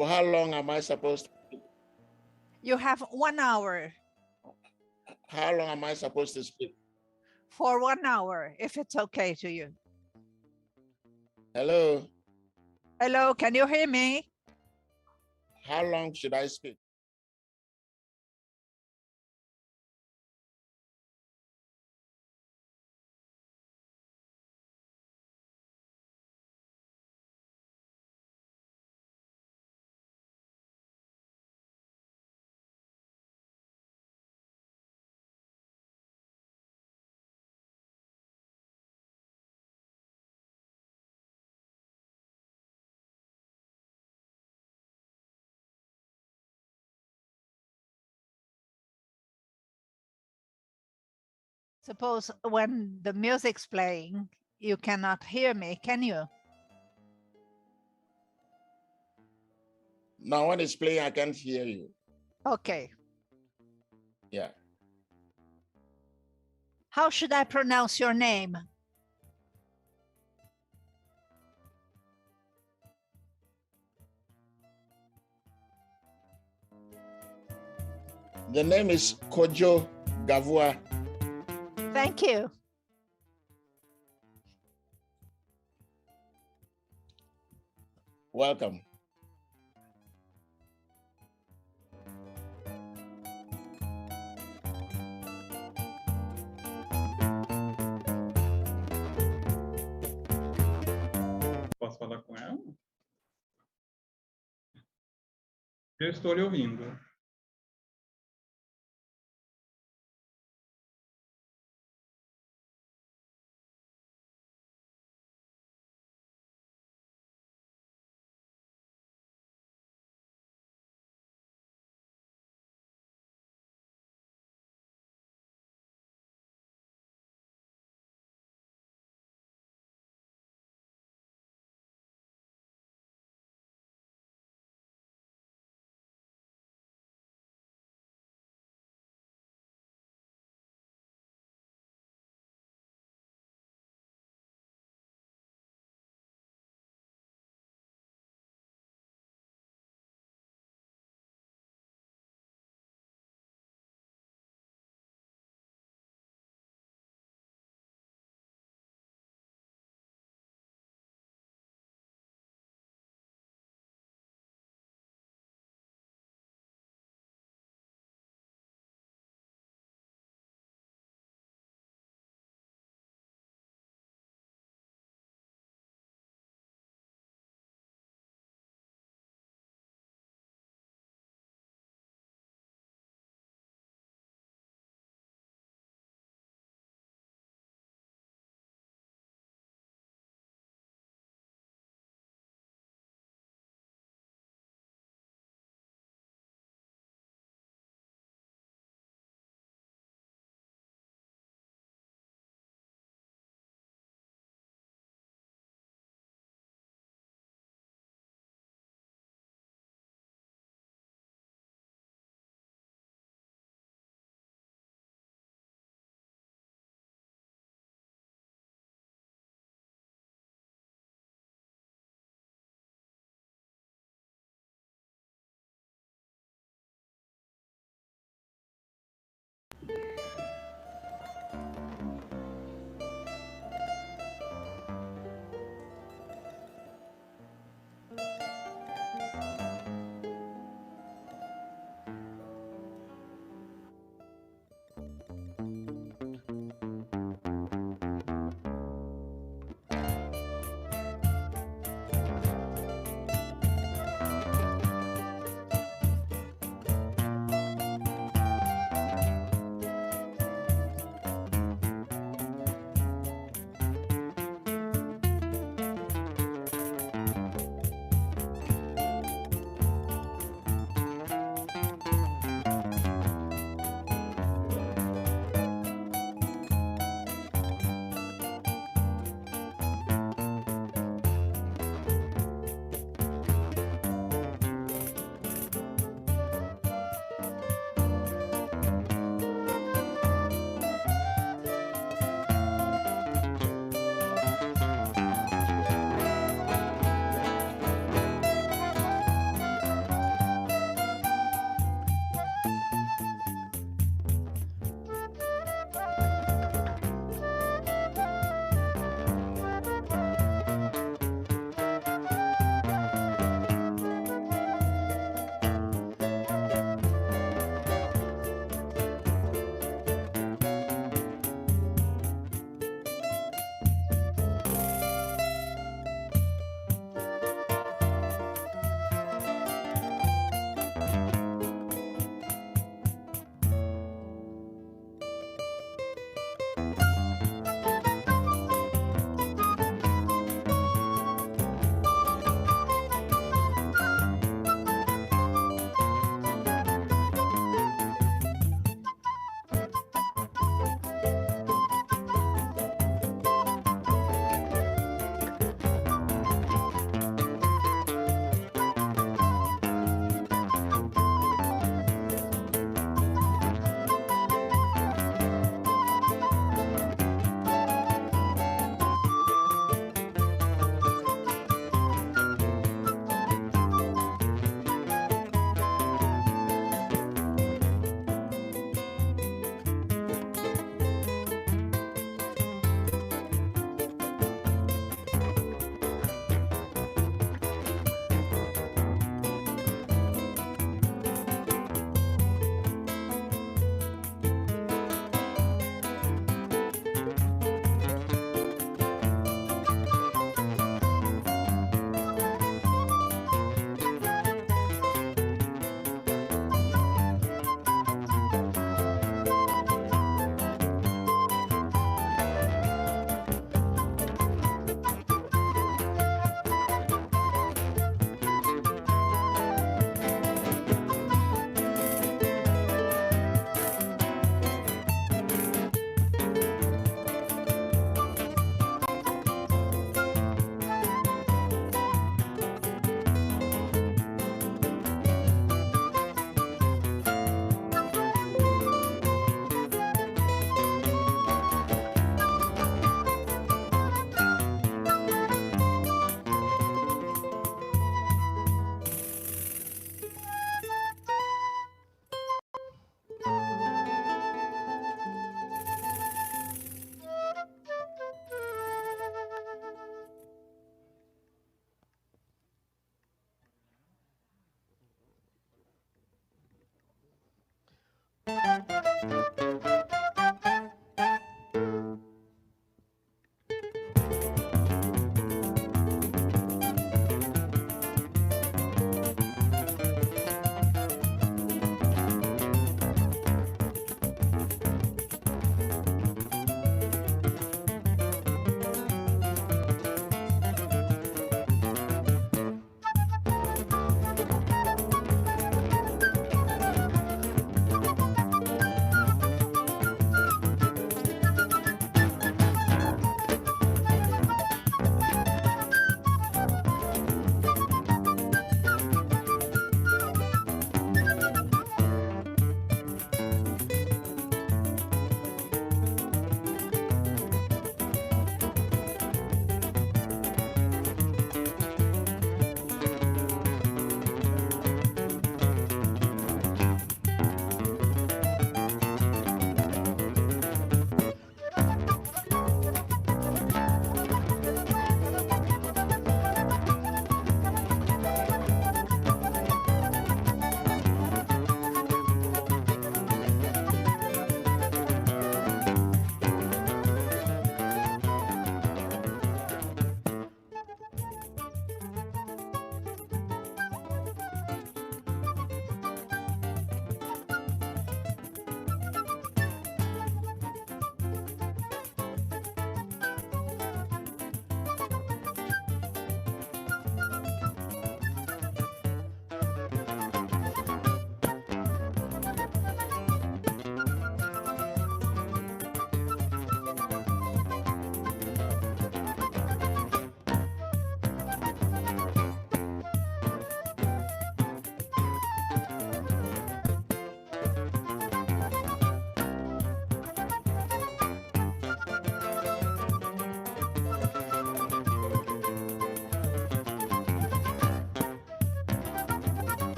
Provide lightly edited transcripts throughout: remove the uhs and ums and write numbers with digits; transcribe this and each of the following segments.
For how long am I supposed to speak? You have 1 hour. How long am I supposed to speak? For 1 hour, if it's okay to you. Hello? Hello, can you hear me? How long should I speak? Suppose when the music's playing, you cannot hear me, can you? Now, when it's playing, I can't hear you. Okay. Yeah. How should I pronounce your name? The name is Kdzo Gavua. Thank you. Welcome. Posso falar com ela? Eu estou lhe ouvindo.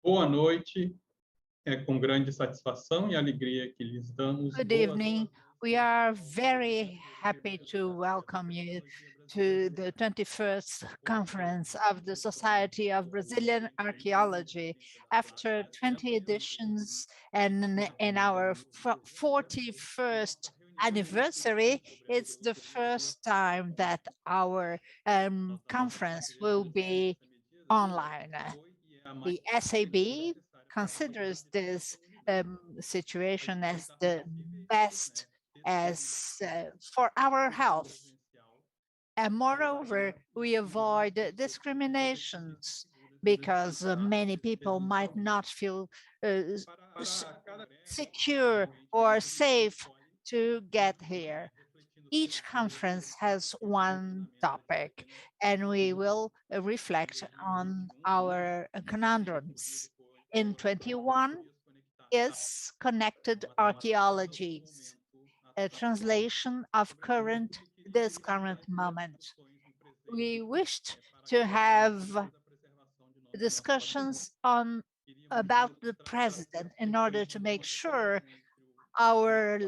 Boa noite. É com grande satisfação e alegria que lhes damos Good boas evening. We are very happy to welcome you to the 21st Conference of the Society of Brazilian Archaeology. After 20 editions and in our 41st anniversary, it's the first time that our conference will be online. The SAB considers this situation as the best as for our health. And moreover, we avoid discriminations because many people might not feel secure or safe to get here. Each conference has one topic, and we will reflect on our conundrums. In 21 is Connected Archaeologies, a translation of this current moment. We wished to have discussions about the president in order to make sure our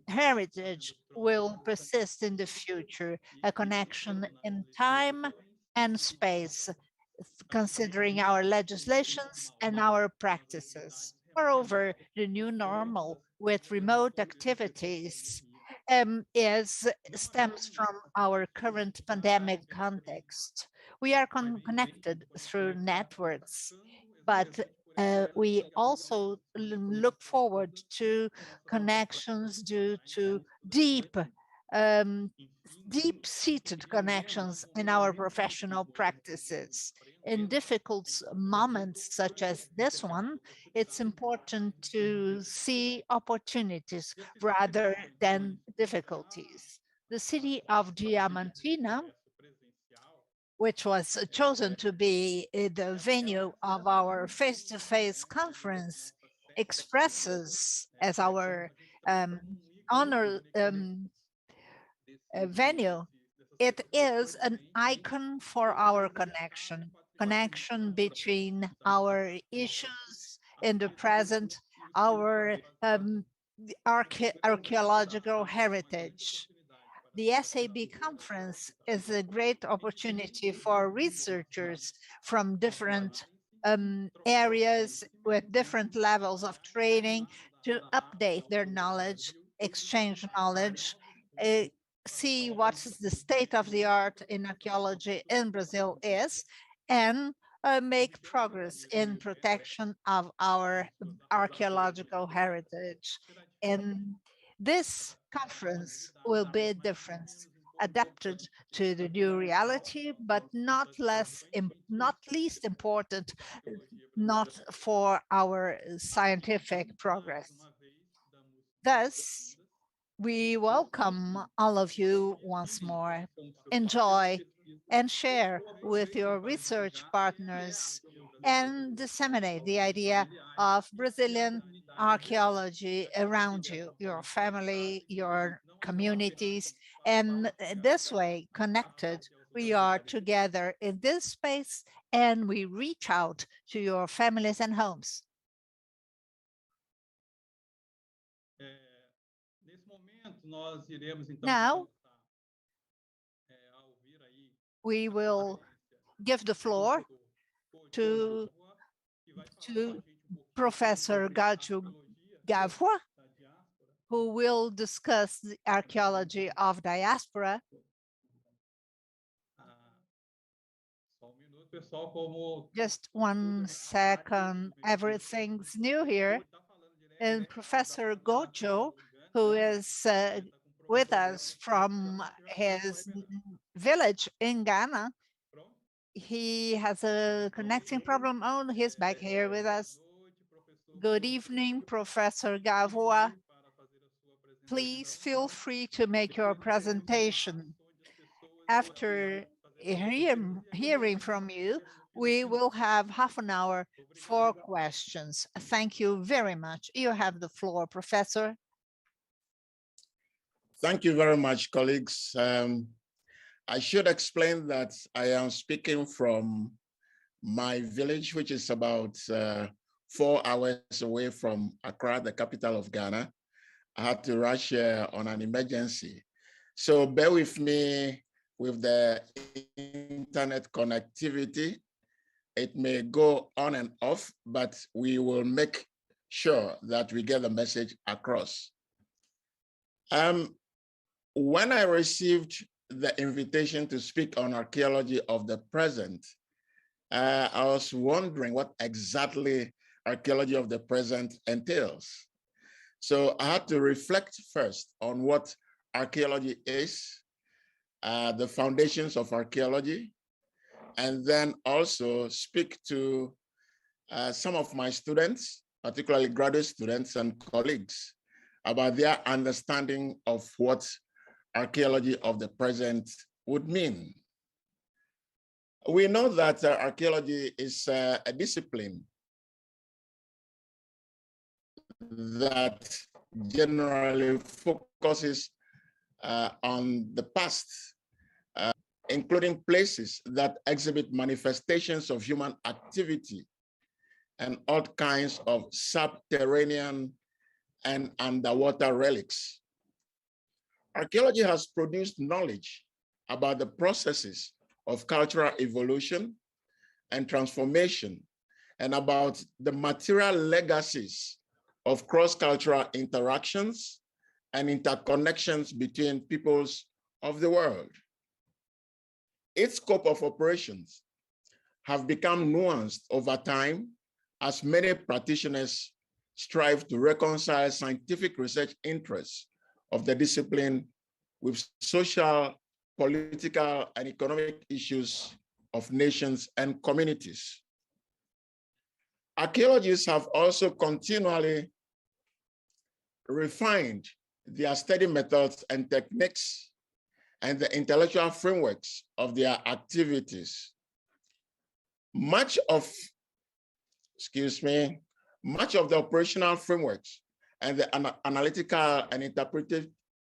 heritage will persist in the future, a connection in time and space, considering our legislations and our practices. Moreover, the new normal with remote activities stems from our current pandemic context. We are connected through networks, but we also look forward to connections due to deep-seated connections in our professional practices. In difficult moments such as this one, it's important to see opportunities rather than difficulties. The city of Diamantina, which was chosen to be the venue of our face-to-face conference, expresses as our honor venue. It is an icon for our connection between our issues in the present, our archaeological heritage. The SAB conference is a great opportunity for researchers from different areas with different levels of training to update their knowledge, exchange knowledge, see what the state of the art in archaeology in Brazil is, and make progress in protection of our archaeological heritage. And this conference will be a difference, adapted to the new reality, but not least important, not for our scientific progress. Thus, we welcome all of you once more. Enjoy and share with your research partners and disseminate the idea of Brazilian archaeology around you, your family, your communities, and this way, connected, we are together in this space and we reach out to your families and homes. Now, we will give the floor to Professor Kdzo Gavua, who will discuss the archaeology of diaspora. Just 1 second, everything's new here. And Professor Kdzo, who is with us from his village in Ghana, he has a connecting problem. Oh, he's back here with us. Good evening, Professor Gavua. Please feel free to make your presentation. After hearing from you, we will have half an hour for questions. Thank you very much. You have the floor, Professor. Thank you very much, colleagues. I should explain that I am speaking from my village, which is about 4 hours away from Accra, the capital of Ghana. I had to rush on an emergency. So bear with me with the internet connectivity. It may go on and off, but we will make sure that we get the message across. When I received the invitation to speak on archaeology of the present, I was wondering what exactly archaeology of the present entails. So I had to reflect first on what archaeology is, the foundations of archaeology, and then also speak to some of my students, particularly graduate students and colleagues, about their understanding of what archaeology of the present would mean. We know that archaeology is a discipline that generally focuses on the past, including places that exhibit manifestations of human activity and all kinds of subterranean and underwater relics. Archaeology has produced knowledge about the processes of cultural evolution and transformation, and about the material legacies of cross-cultural interactions and interconnections between peoples of the world. Its scope of operations have become nuanced over time as many practitioners strive to reconcile scientific research interests of the discipline with social, political, and economic issues of nations and communities. Archaeologists have also continually refined their study methods and techniques and the intellectual frameworks of their activities. Much of the operational frameworks and the analytical and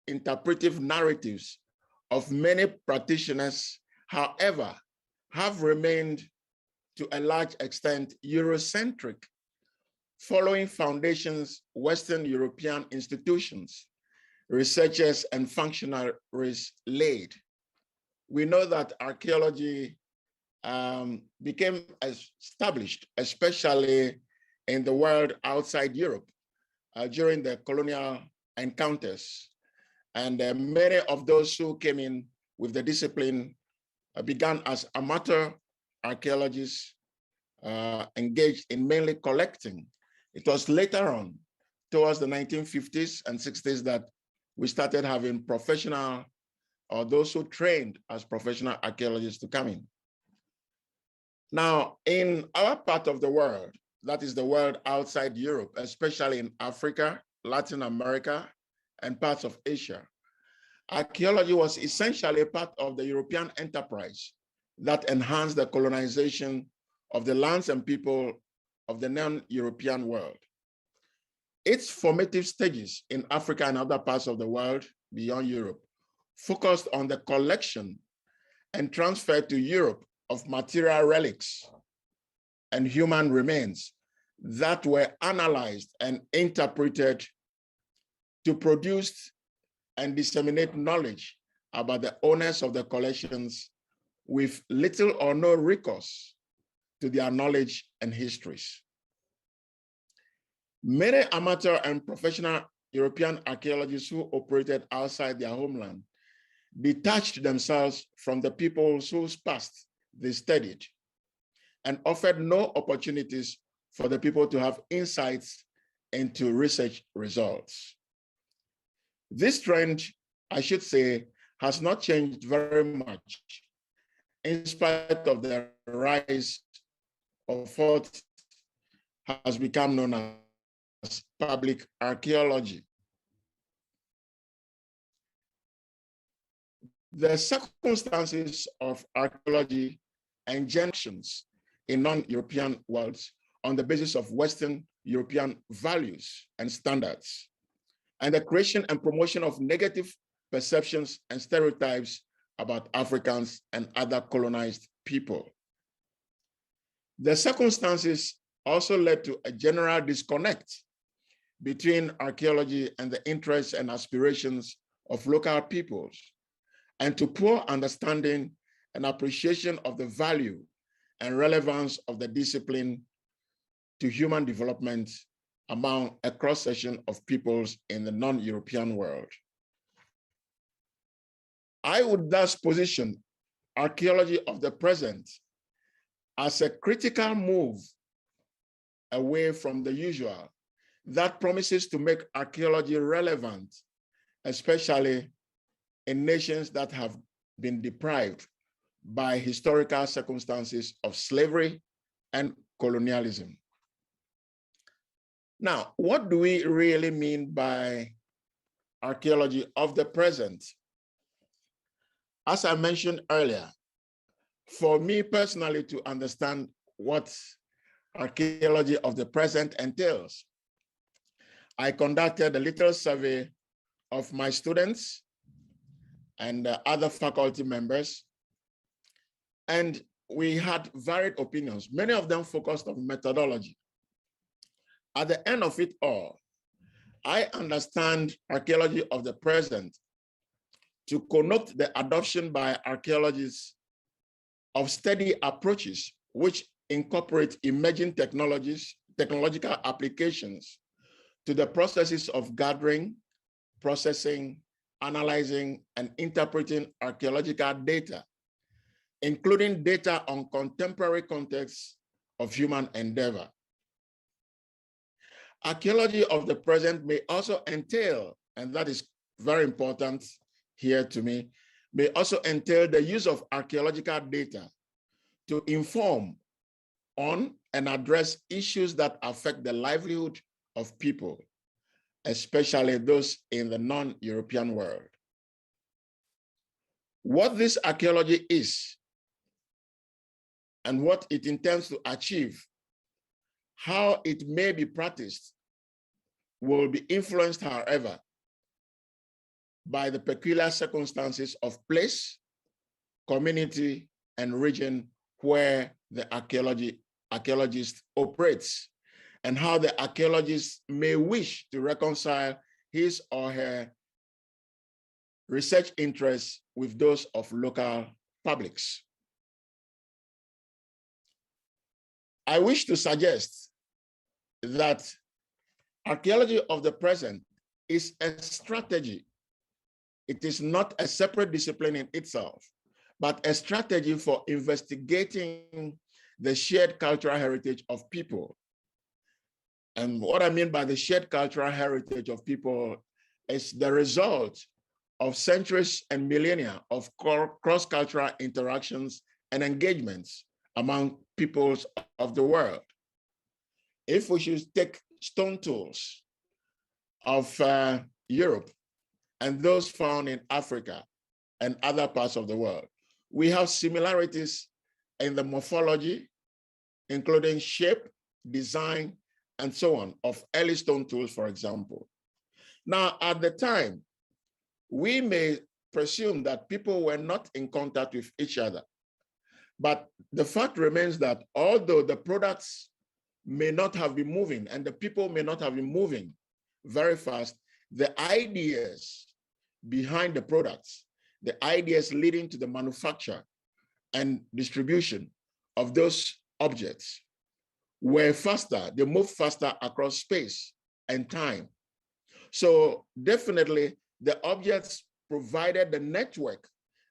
interpretive narratives of many practitioners, however, have remained to a large extent Eurocentric, following foundations Western European institutions, researchers, and functionaries laid. We know that archaeology became established, especially in the world outside Europe during the colonial encounters. And many of those who came in with the discipline began as amateur archaeologists engaged in mainly collecting. It was later on, towards the 1950s and 60s, that we started having professional, or those who trained as professional archaeologists, to come in. Now, in our part of the world, that is the world outside Europe, especially in Africa, Latin America, and parts of Asia, archaeology was essentially part of the European enterprise that enhanced the colonization of the lands and people of the non-European world. Its formative stages in Africa and other parts of the world beyond Europe focused on the collection and transfer to Europe of material relics and human remains that were analyzed and interpreted to produce and disseminate knowledge about the owners of the collections with little or no recourse to their knowledge and histories. Many amateur and professional European archaeologists who operated outside their homeland detached themselves from the peoples whose past they studied and offered no opportunities for the people to have insights into research results. This trend, I should say, has not changed very much in spite of the rise of what has become known as public archaeology. The circumstances of archaeology and junctions in non-European worlds on the basis of Western European values and standards, and the creation and promotion of negative perceptions and stereotypes about Africans and other colonized people. The circumstances also led to a general disconnect between archaeology and the interests and aspirations of local peoples, and to poor understanding and appreciation of the value and relevance of the discipline to human development among a cross-section of peoples in the non-European world. I would thus position archaeology of the present as a critical move away from the usual that promises to make archaeology relevant, especially in nations that have been deprived by historical circumstances of slavery and colonialism. Now, what do we really mean by archaeology of the present? As I mentioned earlier, for me personally to understand what archaeology of the present entails, I conducted a little survey of my students and other faculty members, and we had varied opinions. Many of them focused on methodology. At the end of it all, I understand archaeology of the present to connote the adoption by archaeologists of steady approaches which incorporate emerging technological applications to the processes of gathering, processing, analyzing, and interpreting archaeological data, including data on contemporary contexts of human endeavor. Archaeology of the present may also entail, and that is very important here to me, may also entail the use of archaeological data to inform on and address issues that affect the livelihood of people, especially those in the non-European world. What this archaeology is and what it intends to achieve, how it may be practiced, will be influenced, however, by the peculiar circumstances of place, community, and region where the archaeologist operates, and how the archaeologist may wish to reconcile his or her research interests with those of local publics. I wish to suggest that archaeology of the present is a strategy. It is not a separate discipline in itself, but a strategy for investigating the shared cultural heritage of people. And what I mean by the shared cultural heritage of people is the result of centuries and millennia of cross-cultural interactions and engagements among peoples of the world. If we should take stone tools of Europe and those found in Africa and other parts of the world, we have similarities in the morphology, including shape, design, and so on, of early stone tools, for example. Now, at the time, we may presume that people were not in contact with each other. But the fact remains that although the products may not have been moving and the people may not have been moving very fast, the ideas behind the products, the ideas leading to the manufacture and distribution of those objects were faster. They moved faster across space and time. So definitely the objects provided the network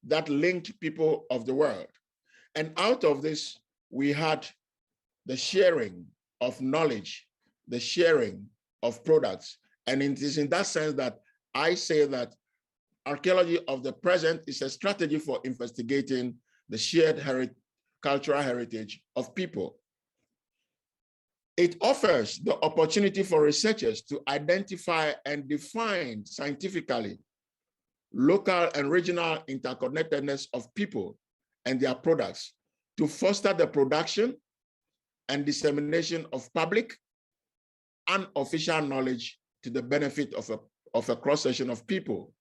that linked people of the world. And out of this, we had the sharing of knowledge, the sharing of products. And it is in that sense that I say that archaeology of the present is a strategy for investigating the shared cultural heritage of people. It offers the opportunity for researchers to identify and define scientifically local and regional interconnectedness of people and their products to foster the production and dissemination of public and official knowledge to the benefit of a cross-section of people,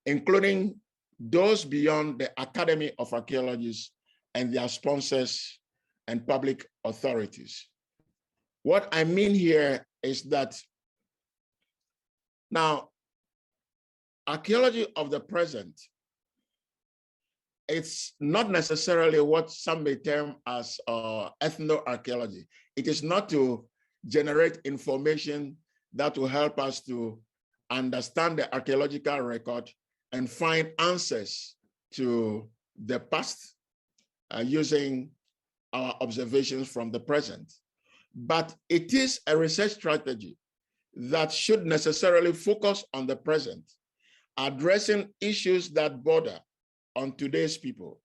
including those beyond the Academy of Archaeologists and their sponsors and public authorities. What I mean here is that now, archaeology of the present, it's not necessarily what some may term as ethnoarchaeology. It is not to generate information that will help us to understand the archaeological record and find answers to the past using our observations from the present. But it is a research strategy that should necessarily focus on the present, addressing issues that border on today's people.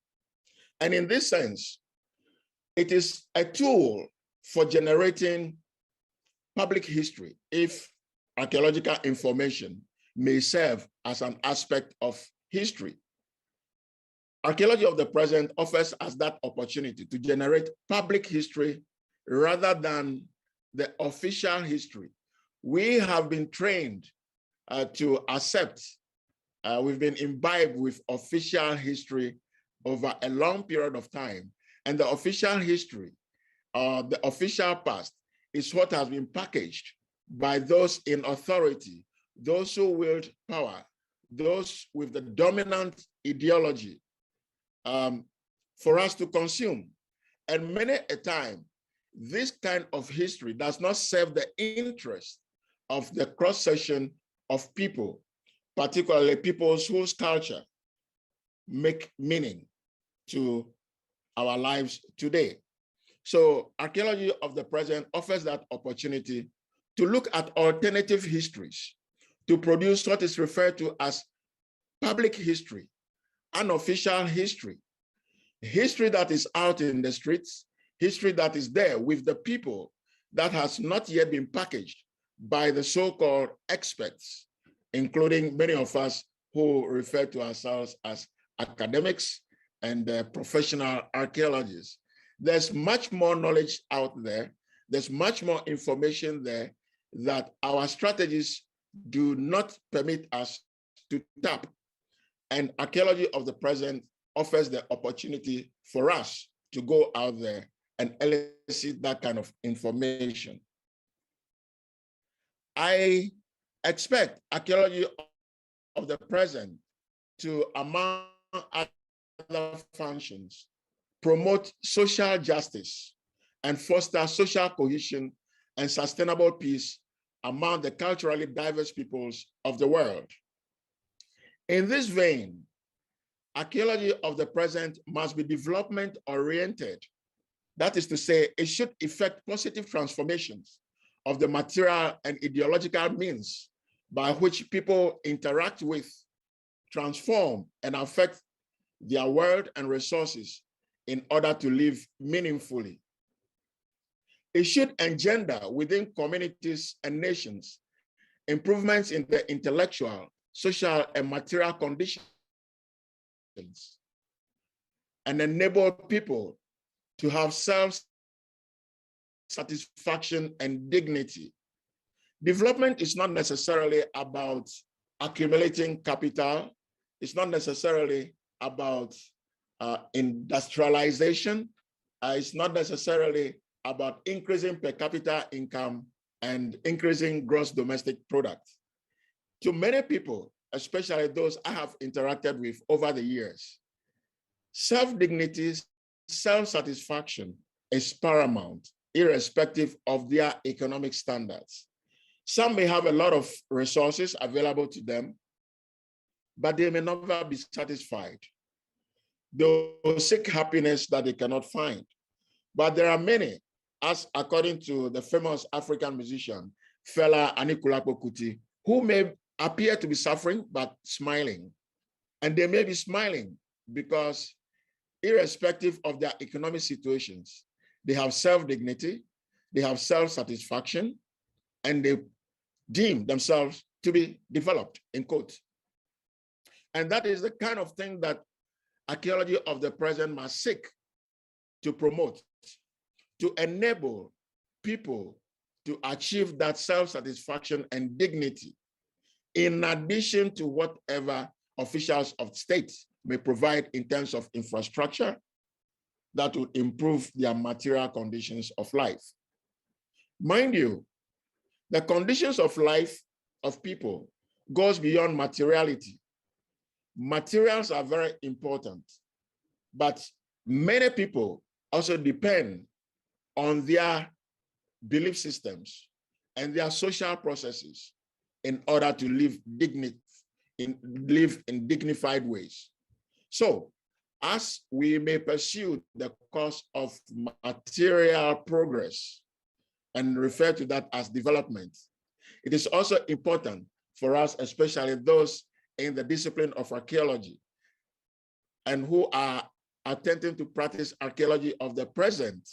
And in this sense, it is a tool for generating public history, if archaeological information may serve as an aspect of history. Archaeology of the present offers us that opportunity to generate public history rather than the official history. We have been trained to accept, we've been imbibed with official history over a long period of time. And the official history, the official past, is what has been packaged by those in authority, those who wield power, those with the dominant ideology for us to consume. And many a time, this kind of history does not serve the interest of the cross-section of people, particularly peoples whose culture make meaning to our lives today. So archaeology of the present offers that opportunity to look at alternative histories, to produce what is referred to as public history, unofficial history, history that is out in the streets, history that is there with the people that has not yet been packaged by the so-called experts, including many of us who refer to ourselves as academics and professional archaeologists. There's much more knowledge out there. There's much more information there that our strategies do not permit us to tap. And archaeology of the present offers the opportunity for us to go out there and elicit that kind of information. I expect archaeology of the present to, among other functions, promote social justice and foster social cohesion and sustainable peace among the culturally diverse peoples of the world. In this vein, archaeology of the present must be development-oriented. That is to say, it should effect positive transformations of the material and ideological means by which people interact with, transform, and affect their world and resources in order to live meaningfully. It should engender within communities and nations improvements in the intellectual, social, and material conditions, and enable people to have self-satisfaction and dignity. Development is not necessarily about accumulating capital. It's not necessarily about industrialization. It's not necessarily about increasing per capita income and increasing gross domestic product. To many people, especially those I have interacted with over the years, self-dignity, self-satisfaction is paramount, irrespective of their economic standards. Some may have a lot of resources available to them, but they may never be satisfied. They will seek happiness that they cannot find. But there are many, as according to the famous African musician, Fela Anikulapo Kuti, who may appear to be suffering, but smiling. And they may be smiling because irrespective of their economic situations, they have self-dignity, they have self-satisfaction, and they deem themselves to be developed, in quotes. And that is the kind of thing that archaeology of the present must seek to promote, to enable people to achieve that self-satisfaction and dignity, in addition to whatever officials of state may provide in terms of infrastructure, that would improve their material conditions of life. Mind you, the conditions of life of people goes beyond materiality. Materials are very important, but many people also depend on their belief systems and their social processes in order to live in dignified ways. So, as we may pursue the course of material progress and refer to that as development, it is also important for us, especially those in the discipline of archaeology and who are attempting to practice archaeology of the present,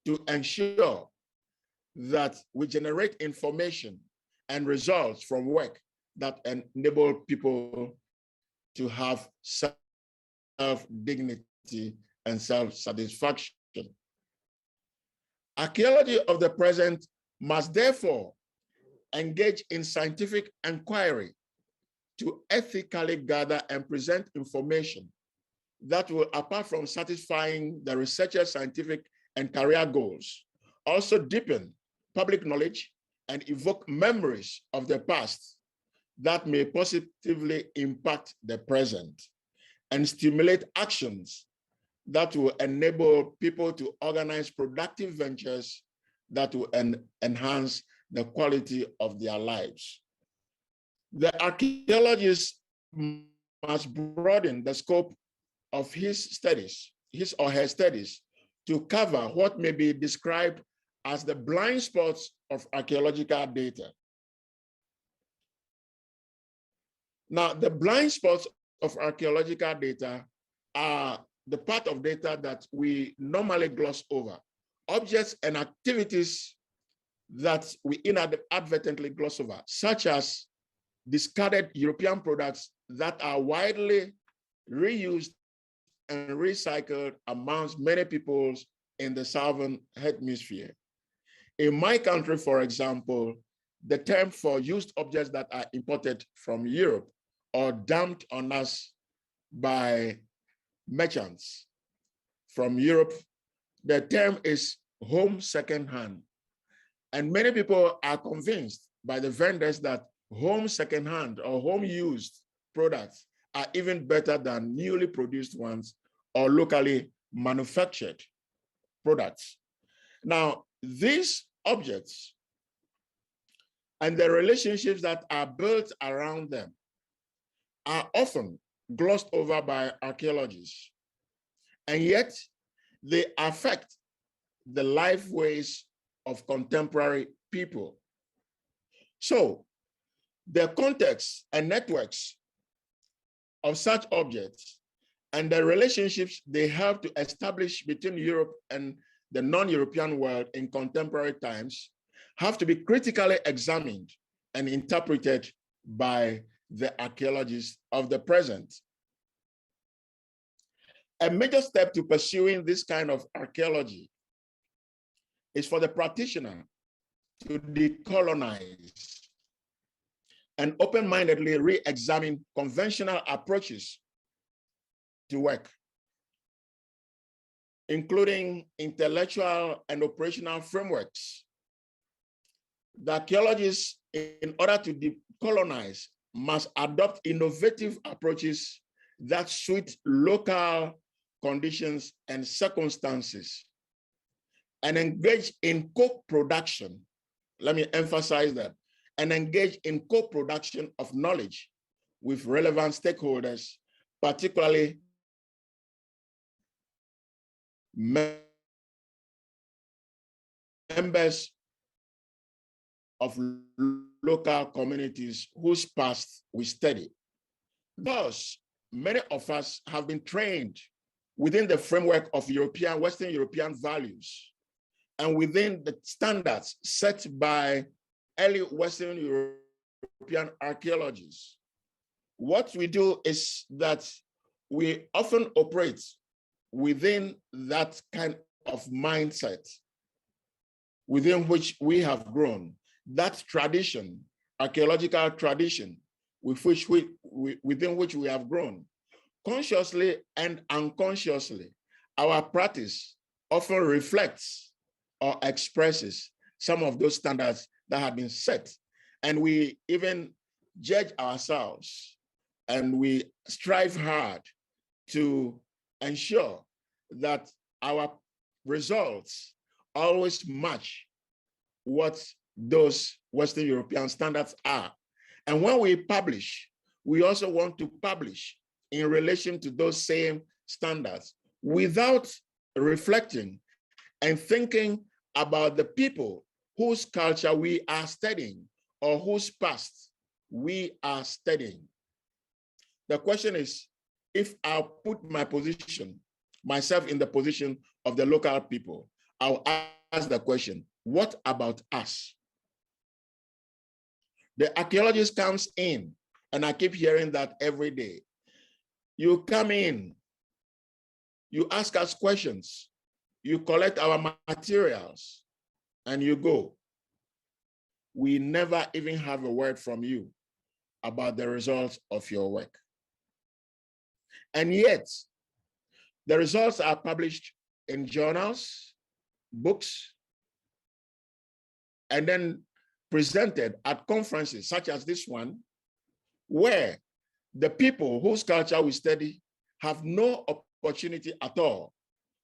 to ensure that we generate information and results from work that enable people to have self-dignity and self-satisfaction. Archaeology of the present must therefore engage in scientific inquiry to ethically gather and present information that will, apart from satisfying the researcher's scientific and career goals, also deepen public knowledge and evoke memories of the past that may positively impact the present and stimulate actions that will enable people to organize productive ventures that will enhance the quality of their lives. The archaeologist must broaden the scope of his or her studies, to cover what may be described as the blind spots of archaeological data. Now, the blind spots of archaeological data are the part of data that we normally gloss over, objects and activities that we inadvertently gloss over, such as discarded European products that are widely reused and recycled amongst many peoples in the Southern Hemisphere. In my country, for example, the term for used objects that are imported from Europe or dumped on us by merchants from Europe, the term is home secondhand. And many people are convinced by the vendors that home secondhand or home used products are even better than newly produced ones or locally manufactured products. Now, these objects and the relationships that are built around them are often glossed over by archaeologists, and yet they affect the life ways of contemporary people. So, the context and networks of such objects and the relationships they have to establish between Europe and the non-European world in contemporary times have to be critically examined and interpreted by the archaeologists of the present. A major step to pursuing this kind of archaeology is for the practitioner to decolonize and open-mindedly re-examine conventional approaches to work, including intellectual and operational frameworks. The archaeologists, in order to decolonize, must adopt innovative approaches that suit local conditions and circumstances and engage in co-production. Let me emphasize that, and engage in co-production of knowledge with relevant stakeholders, particularly members of local communities whose past we study. Thus, many of us have been trained within the framework of Western European values and within the standards set by early Western European archaeologists. What we do is that we often operate within that kind of mindset within which we have grown, that tradition, archaeological tradition, within which we have grown, consciously and unconsciously, our practice often reflects or expresses some of those standards that have been set. And we even judge ourselves and we strive hard to ensure that our results always match what those Western European standards are. And when we publish, we also want to publish in relation to those same standards without reflecting and thinking about the people whose culture we are studying or whose past we are studying. The question is, if I put myself in the position of the local people, I'll ask the question, what about us? The archaeologist comes in, and I keep hearing that every day. You come in, you ask us questions, you collect our materials, and you go. We never even have a word from you about the results of your work. And yet, the results are published in journals, books, and then presented at conferences such as this one, where the people whose culture we study have no opportunity at all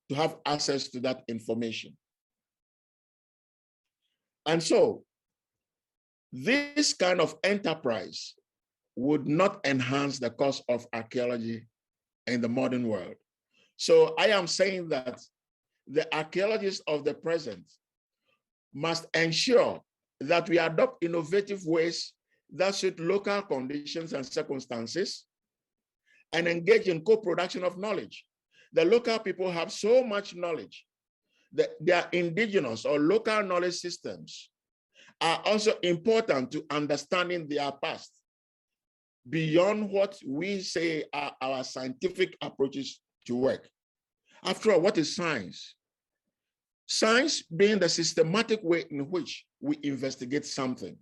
to have access to that information. And so, this kind of enterprise would not enhance the cause of archaeology in the modern world. So I am saying that the archaeologists of the present must ensure that we adopt innovative ways that suit local conditions and circumstances and engage in co-production of knowledge. The local people have so much knowledge that their indigenous or local knowledge systems are also important to understanding their past beyond what we say are our scientific approaches to work. After all, what is science? Science being the systematic way in which we investigate something.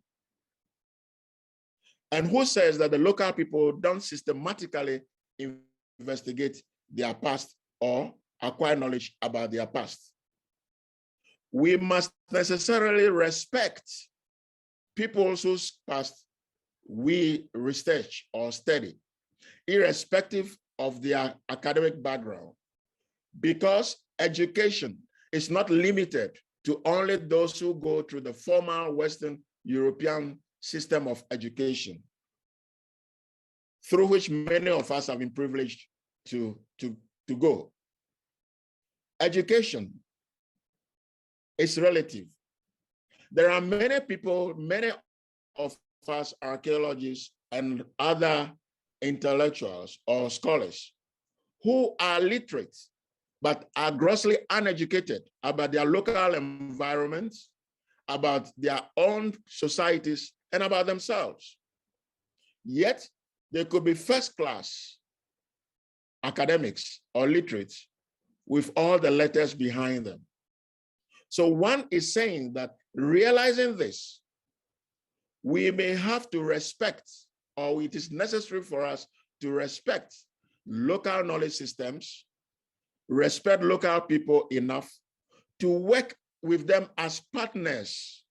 And who says that the local people don't systematically investigate their past or acquire knowledge about their past? We must necessarily respect people whose past we research or study, irrespective of their academic background, because education is not limited to only those who go through the formal Western European system of education, through which many of us have been privileged to go. Education is relative. There are many people, many of us archaeologists and other intellectuals or scholars who are literate, but are grossly uneducated about their local environments, about their own societies, and about themselves. Yet, they could be first-class academics or literates with all the letters behind them. So one is saying that realizing this, we may have to respect, or it is necessary for us to respect local knowledge systems, respect local people enough to work with them as partners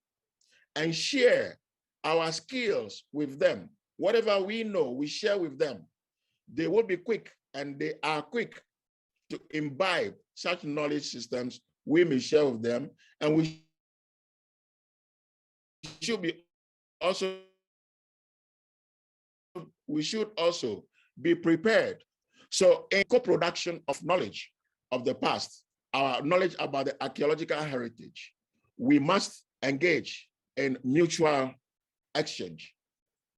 and share our skills with them. Whatever we know, we share with them. They will be quick, and they are quick to imbibe such knowledge systems we may share with them, and we should also be prepared. So in co-production of knowledge of the past, our knowledge about the archaeological heritage, we must engage in mutual exchange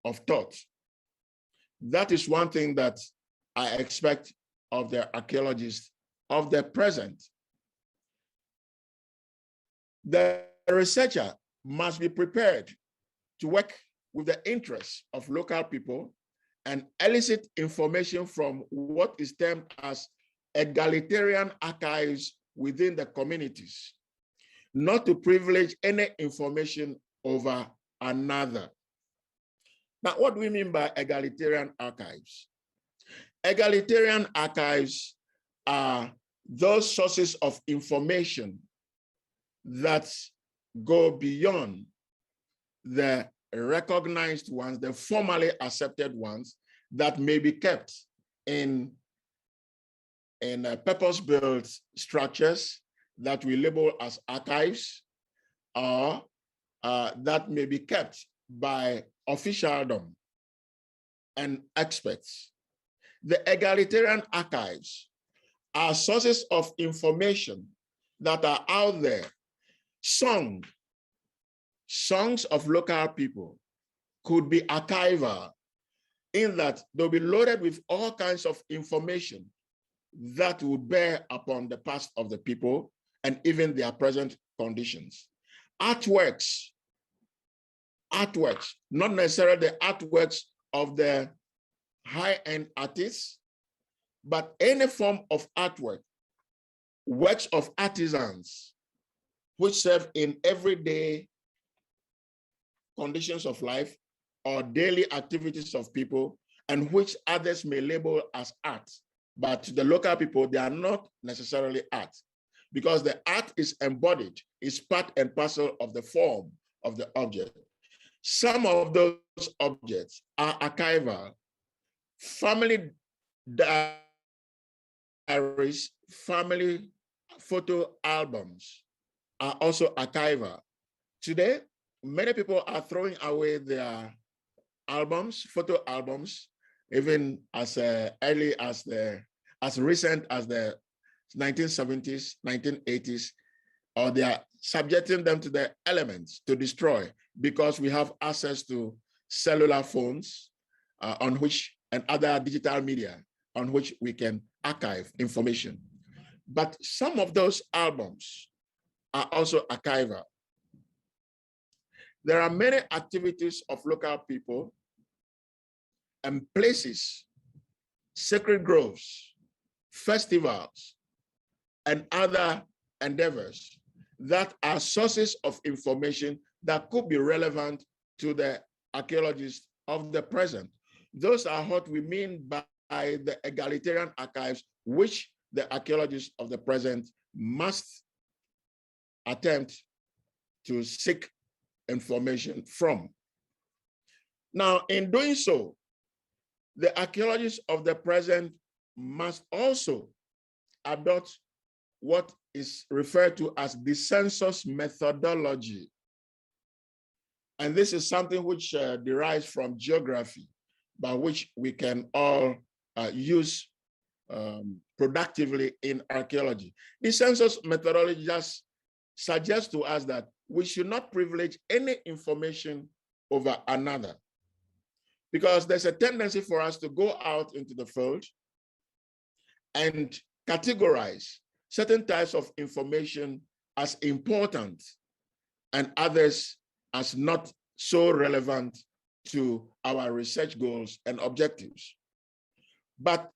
of thought. That is one thing that I expect of the archaeologists of the present. The researcher must be prepared to work with the interests of local people and elicit information from what is termed as egalitarian archives within the communities, not to privilege any information over another. Now, what do we mean by egalitarian archives? Egalitarian archives are those sources of information that go beyond the recognized ones, the formally accepted ones that may be kept in purpose-built structures that we label as archives, or that may be kept by officialdom and experts. The egalitarian archives are sources of information that are out there. Songs of local people could be archival in that they'll be loaded with all kinds of information that would bear upon the past of the people and even their present conditions. Artworks, not necessarily the artworks of the high-end artists, but any form of artwork, works of artisans, which serve in everyday conditions of life or daily activities of people, and which others may label as art. But to the local people, they are not necessarily art, because the art is embodied, is part and parcel of the form of the object. Some of those objects are archival. Family diaries, family photo albums are also archival. Today, many people are throwing away their albums, photo albums, even as early as as recent as the 1970s, 1980s, or they are subjecting them to the elements to destroy, because we have access to cellular phones on which, and other digital media on which we can archive information. But some of those albums are also archival. There are many activities of local people and places, sacred groves, festivals, and other endeavors that are sources of information that could be relevant to the archaeologists of the present. Those are what we mean by the egalitarian archives, which the archaeologists of the present must attempt to seek information from. Now, in doing so, the archaeologists of the present must also adopt what is referred to as the census methodology. And this is something which derives from geography, by which we can all use productively in archaeology. The census methodology just suggests to us that we should not privilege any information over another, because there's a tendency for us to go out into the field and categorize certain types of information as important and others as not so relevant to our research goals and objectives. But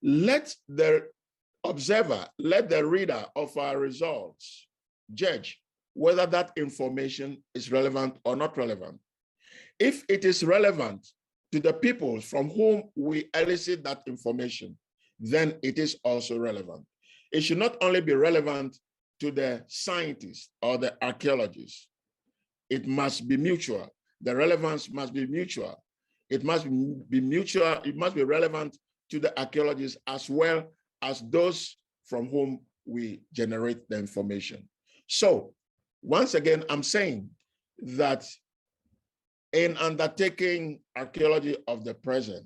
let the observer, let the reader of our results judge whether that information is relevant or not relevant. If it is relevant to the people from whom we elicit that information, then it is also relevant. It should not only be relevant to the scientists or the archaeologists. It must be mutual. The relevance must be mutual. It must be mutual. It must be relevant to the archaeologists as well as those from whom we generate the information. So, once again, I'm saying that in undertaking archaeology of the present,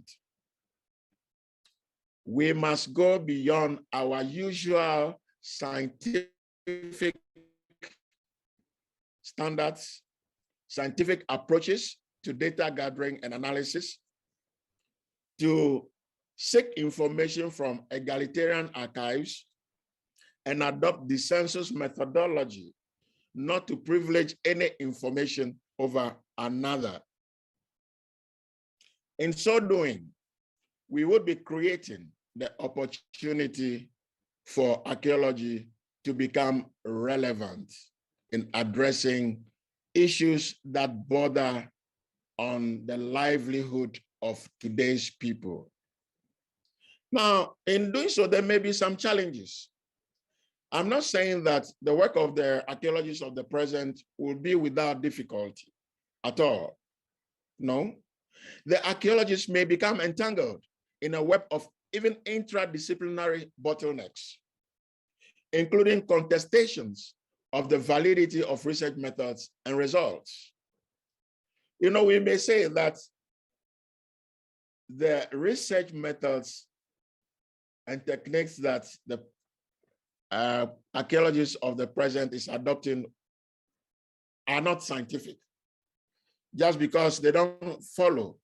we must go beyond our usual scientific standards, scientific approaches to data gathering and analysis, to seek information from egalitarian archives and adopt the census methodology, not to privilege any information over another. In so doing, we would be creating the opportunity for archaeology to become relevant in addressing issues that border on the livelihood of today's people. Now, in doing so, there may be some challenges. I'm not saying that the work of the archaeologists of the present will be without difficulty at all. No, the archaeologists may become entangled in a web of even interdisciplinary bottlenecks, including contestations of the validity of research methods and results. You know, we may say that the research methods and techniques that the archaeologists of the present is adopting are not scientific, just because they don't follow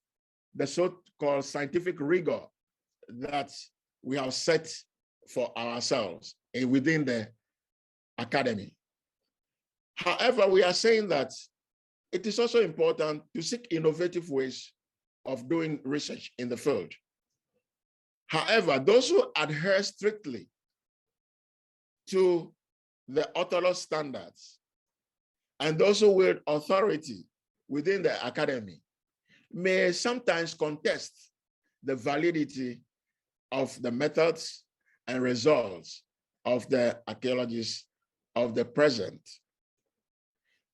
the so-called scientific rigor that we have set for ourselves within the academy. However, we are saying that it is also important to seek innovative ways of doing research in the field. However, those who adhere strictly to the orthodox standards and those who wield authority within the academy may sometimes contest the validity of the methods and results of the archaeologists of the present.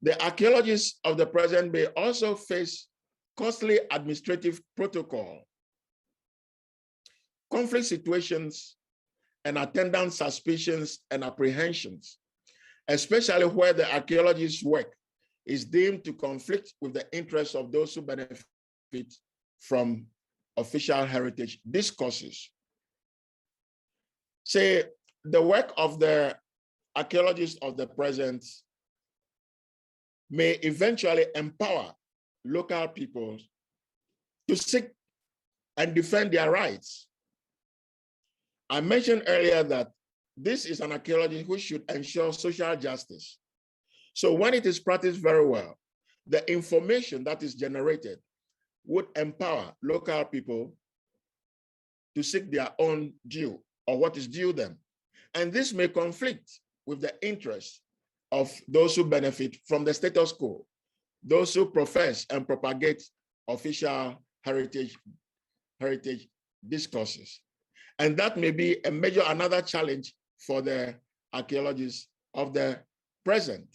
The archaeologists of the present may also face costly administrative protocol, conflict situations, and attendant suspicions and apprehensions, especially where the archaeologist's work is deemed to conflict with the interests of those who benefit from official heritage discourses. Say, the work of the archaeologists of the present may eventually empower local people to seek and defend their rights. I mentioned earlier that this is an archaeology which should ensure social justice. So when it is practiced very well, the information that is generated would empower local people to seek their own due or what is due them. And this may conflict with the interests of those who benefit from the status quo, those who profess and propagate official heritage discourses. And that may be another challenge for the archaeologists of the present.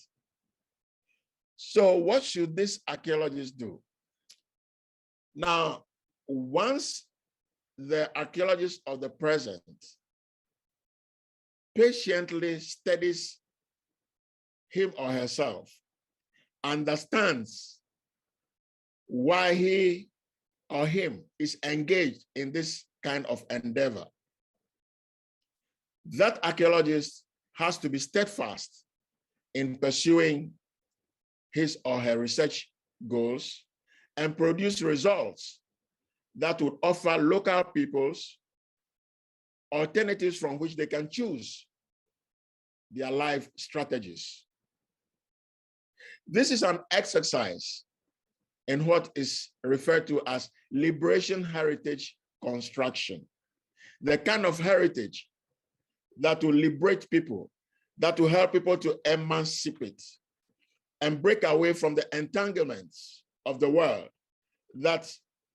So what should these archaeologists do? Now, once the archaeologist of the present patiently studies him or herself, understands why he or him is engaged in this kind of endeavor, that archaeologist has to be steadfast in pursuing his or her research goals and produce results that would offer local peoples alternatives from which they can choose their life strategies. This is an exercise in what is referred to as liberation heritage construction, the kind of heritage that will liberate people, that will help people to emancipate and break away from the entanglements of the world that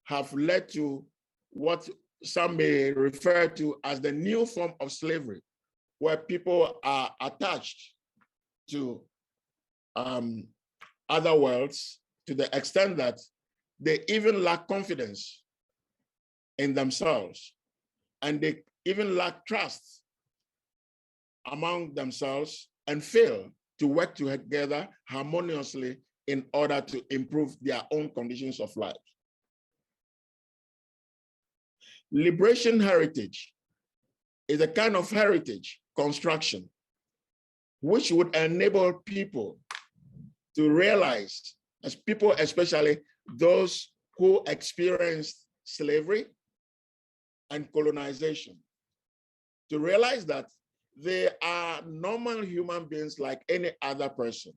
have led to what some may refer to as the new form of slavery, where people are attached to other worlds to the extent that they even lack confidence in themselves, and they even lack trust among themselves and fail to work together harmoniously in order to improve their own conditions of life. Liberation heritage is a kind of heritage construction which would enable people to realize, as people, especially those who experienced slavery and colonization, to realize that they are normal human beings like any other person,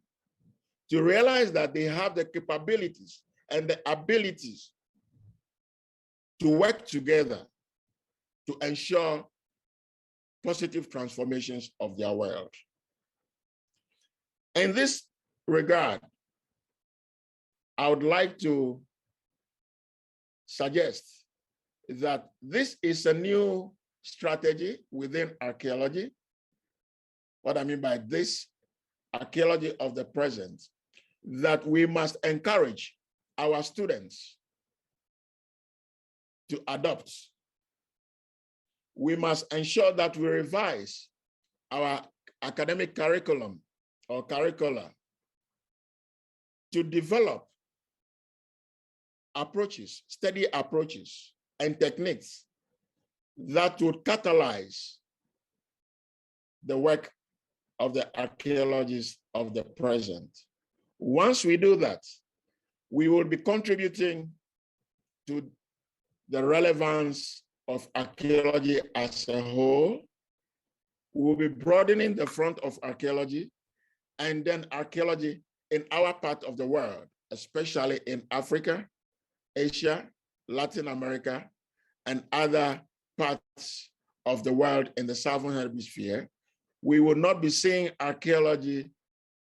to realize that they have the capabilities and the abilities to work together to ensure positive transformations of their world. In this regard, I would like to suggest that this is a new strategy within archaeology, what I mean by this archaeology of the present, that we must encourage our students to adopt. We must ensure that we revise our academic curriculum or curricula to develop approaches, study approaches and techniques that would catalyze the work of the archaeologists of the present. Once we do that, we will be contributing to the relevance of archaeology as a whole. We will be broadening the front of archaeology, and then archaeology in our part of the world, especially in Africa, Asia, Latin America, and other parts of the world in the Southern Hemisphere. We will not be seeing archaeology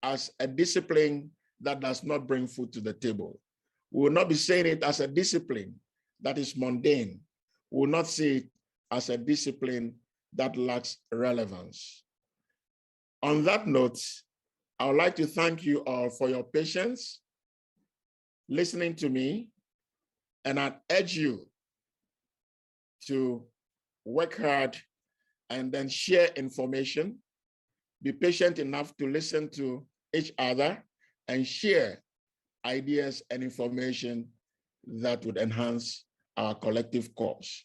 as a discipline that does not bring food to the table. We will not be seeing it as a discipline that is mundane. We will not see it as a discipline that lacks relevance. On that note, I would like to thank you all for your patience, listening to me, and I urge you to work hard and then share information. Be patient enough to listen to each other and share ideas and information that would enhance our collective cause.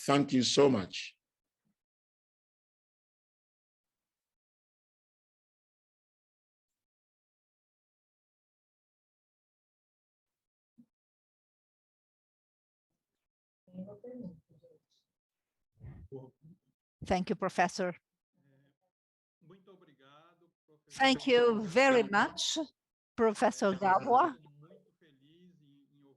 Thank you so much. Thank you, Professor. Thank you very much, Professor Gavua.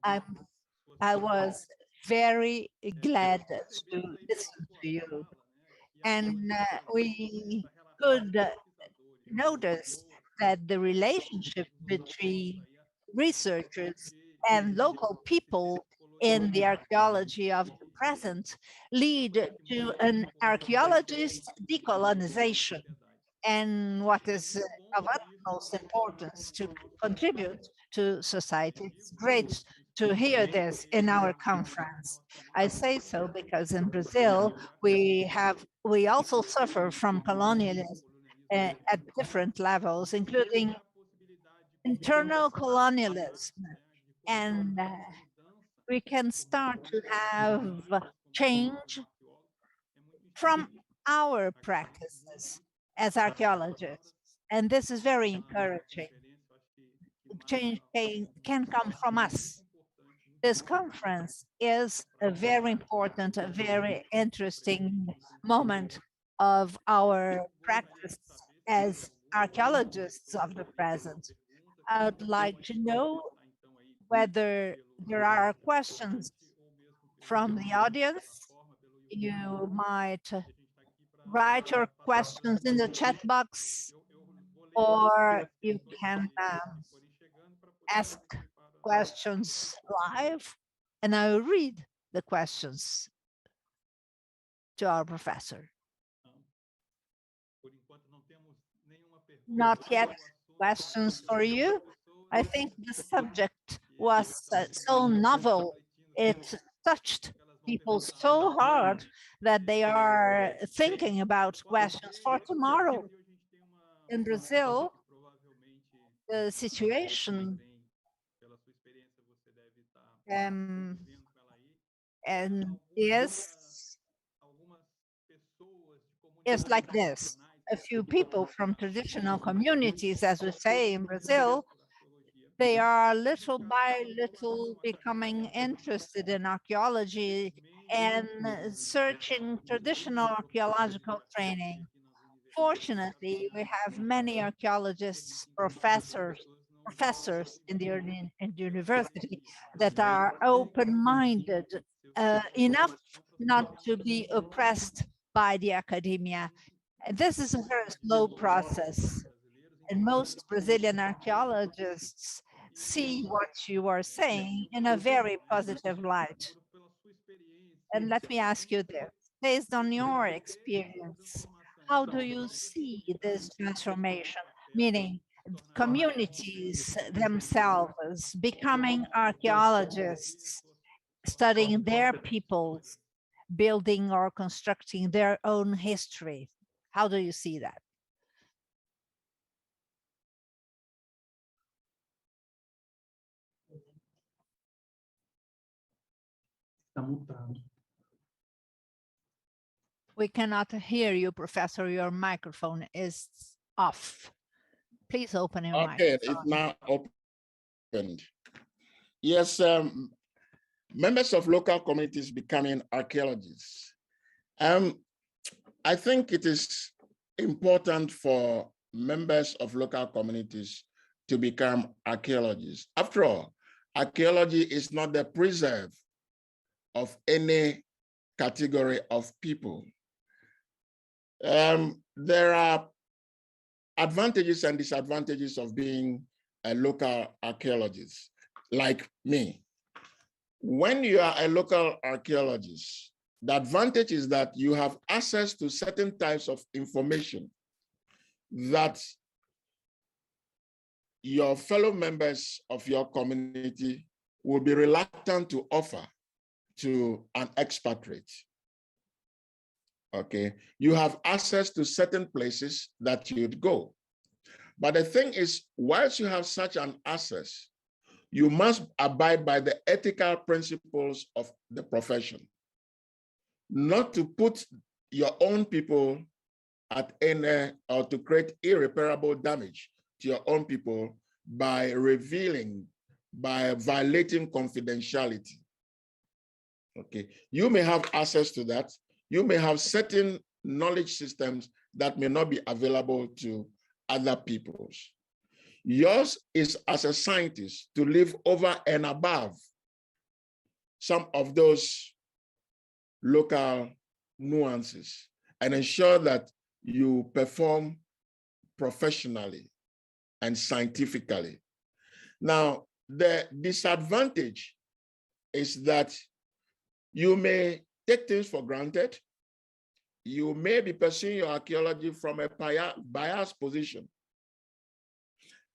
I was very glad to listen to you. And we could notice that the relationship between researchers and local people in the archaeology of the present lead to an archaeologist decolonization. And what is of utmost importance to contribute to society. It's great to hear this in our conference. I say so because in Brazil, we also suffer from colonialism at different levels, including internal colonialism. And we can start to have change from our practices as archaeologists. And this is very encouraging. Change can come from us. This conference is a very important, a very interesting moment of our practice as archaeologists of the present. I would like to know whether there are questions from the audience. You might write your questions in the chat box, or you can ask questions live, and I will read the questions to our professor. Not yet questions for you. I think the subject was so novel. It touched people so hard that they are thinking about questions for tomorrow. In Brazil, the situation and is like this. A few people from traditional communities, as we say in Brazil, they are little by little becoming interested in archaeology and searching traditional archaeological training. Fortunately, we have many archaeologists, professors in the university that are open-minded enough not to be oppressed by the academia. And this is a very slow process. And most Brazilian archaeologists see what you are saying in a very positive light. And let me ask you this, based on your experience, how do you see this transformation? Meaning communities themselves becoming archaeologists, studying their peoples, building or constructing their own history. How do you see that? Está mutado. We cannot hear you, Professor. Your microphone is off. Please open your Okay, microphone. it's now opened. Yes, members of local communities becoming archaeologists. I think it is important for members of local communities to become archaeologists. After all, archaeology is not the preserve of any category of people. There are advantages and disadvantages of being a local archaeologist, like me. When you are a local archaeologist, the advantage is that you have access to certain types of information that your fellow members of your community will be reluctant to offer to an expatriate. Okay, you have access to certain places that you'd go. But the thing is, whilst you have such an access, you must abide by the ethical principles of the profession, not to put your own people at any, or to create irreparable damage to your own people by revealing, by violating confidentiality. Okay, you may have access to that. You may have certain knowledge systems that may not be available to other peoples. Yours is, as a scientist, to live over and above some of those local nuances and ensure that you perform professionally and scientifically. Now, the disadvantage is that you may take things for granted. You may be pursuing your archaeology from a biased position.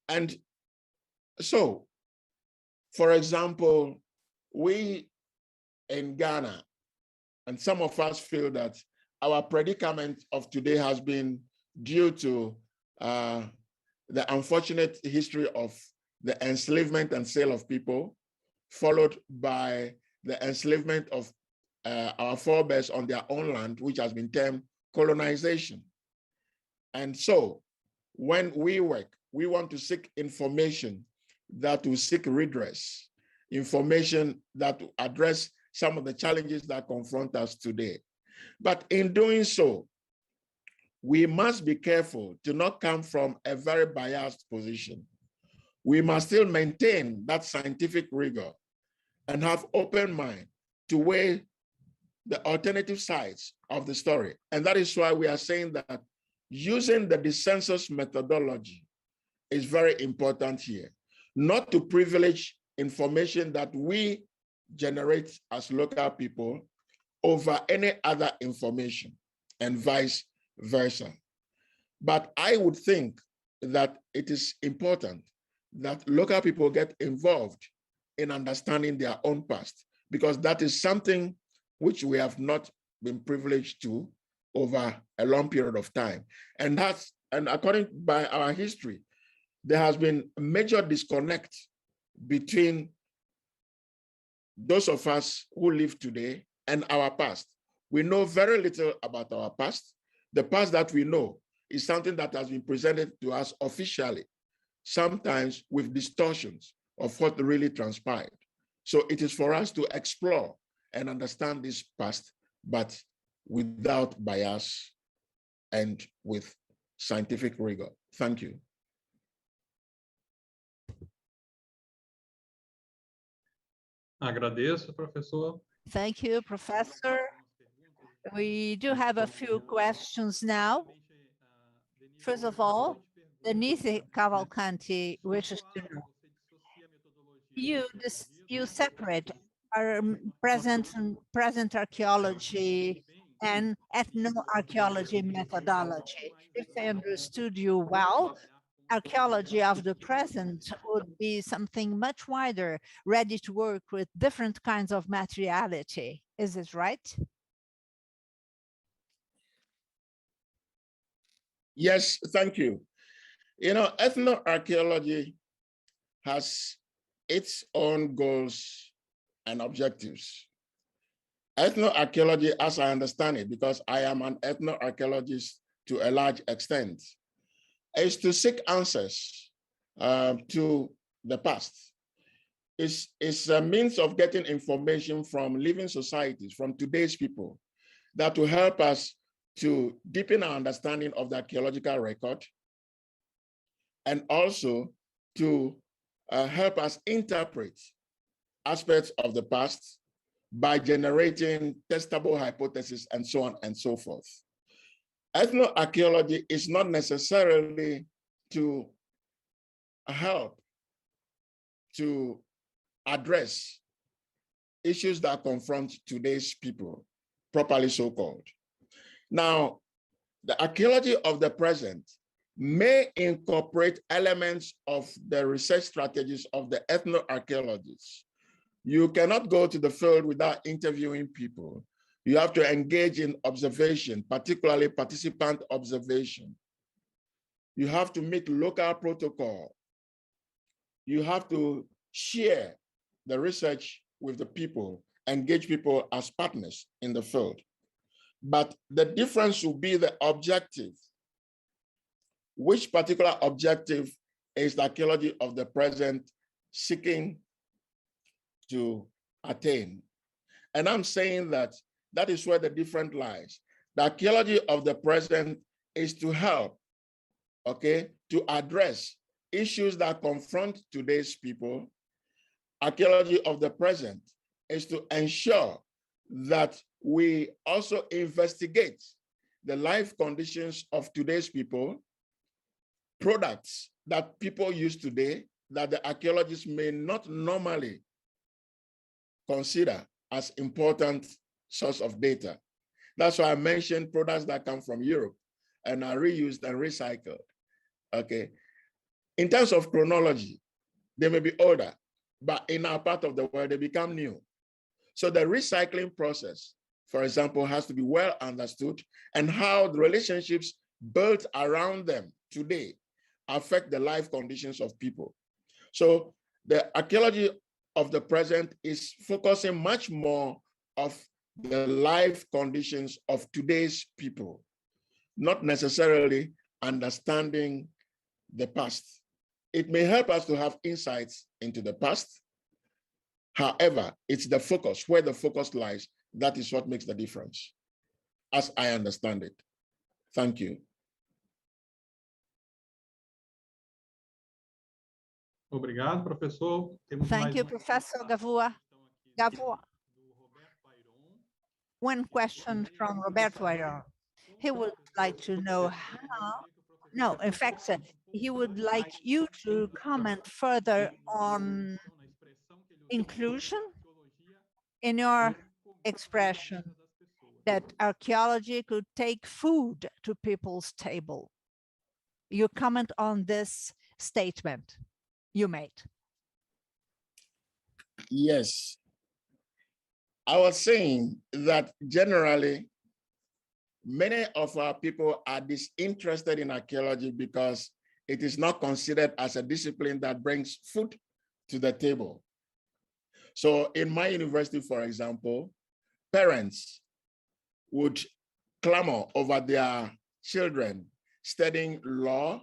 And so, for example, we in Ghana, and some of us feel that our predicament of today has been due to the unfortunate history of the enslavement and sale of people, followed by the enslavement of our forebears on their own land, which has been termed colonization. And so when we work, we want to seek information that will seek redress, information that will address some of the challenges that confront us today. But in doing so, we must be careful to not come from a very biased position. We must still maintain that scientific rigor and have open mind to weigh the alternative sides of the story. And that is why we are saying that using the Census methodology is very important here, not to privilege information that we generate as local people over any other information and vice versa. But I would think that it is important that local people get involved in understanding their own past, because that is something which we have not been privileged to over a long period of time. And according by our history, there has been a major disconnect between those of us who live today and our past. We know very little about our past. The past that we know is something that has been presented to us officially, sometimes with distortions of what really transpired. So it is for us to explore and understand this past, but without bias and with scientific rigor. Thank you. Agradeço, professor. Thank you, Professor. We do have a few questions now. First of all, Denise Cavalcanti wishes to know, you separate our present archaeology and ethnoarchaeology methodology. If I understood you well, archaeology of the present would be something much wider, ready to work with different kinds of materiality. Is this right? Yes, thank you. You know, ethnoarchaeology has its own goals and objectives. Ethnoarchaeology, as I understand it, because I am an ethnoarchaeologist to a large extent, is to seek answers to the past. It's a means of getting information from living societies, from today's people, that will help us to deepen our understanding of the archaeological record, and also to help us interpret aspects of the past by generating testable hypotheses and so on and so forth. Ethnoarchaeology is not necessarily to help to address issues that confront today's people, properly so-called. Now, the archaeology of the present may incorporate elements of the research strategies of the ethnoarchaeologists. You cannot go to the field without interviewing people. You have to engage in observation, particularly participant observation. You have to meet local protocol. You have to share the research with the people, engage people as partners in the field. But the difference will be the objective. Which particular objective is the archaeology of the present seeking to attain? And I'm saying that that is where the difference lies. The archaeology of the present is to help, okay, to address issues that confront today's people. Archaeology of the present is to ensure that we also investigate the life conditions of today's people, products that people use today that the archaeologists may not normally consider as important source of data. That's why I mentioned products that come from Europe and are reused and recycled, okay? In terms of chronology, they may be older, but in our part of the world, they become new. So the recycling process, for example, has to be well understood, and how the relationships built around them today affect the life conditions of people. So the archaeology of the present is focusing much more of the life conditions of today's people, not necessarily understanding the past. It may help us to have insights into the past. However, it's the focus, where the focus lies, that is what makes the difference, as I understand it. Thank you. Obrigado, professor. Thank you, Professor Gavua. One question from Roberto Iron. He would like to know how, no, in fact, he would like you to comment further on inclusion in your expression that archaeology could take food to people's table. You comment on this statement you made. Yes. I was saying that generally, many of our people are disinterested in archaeology because it is not considered as a discipline that brings food to the table. So in my university, for example, parents would clamor over their children studying law,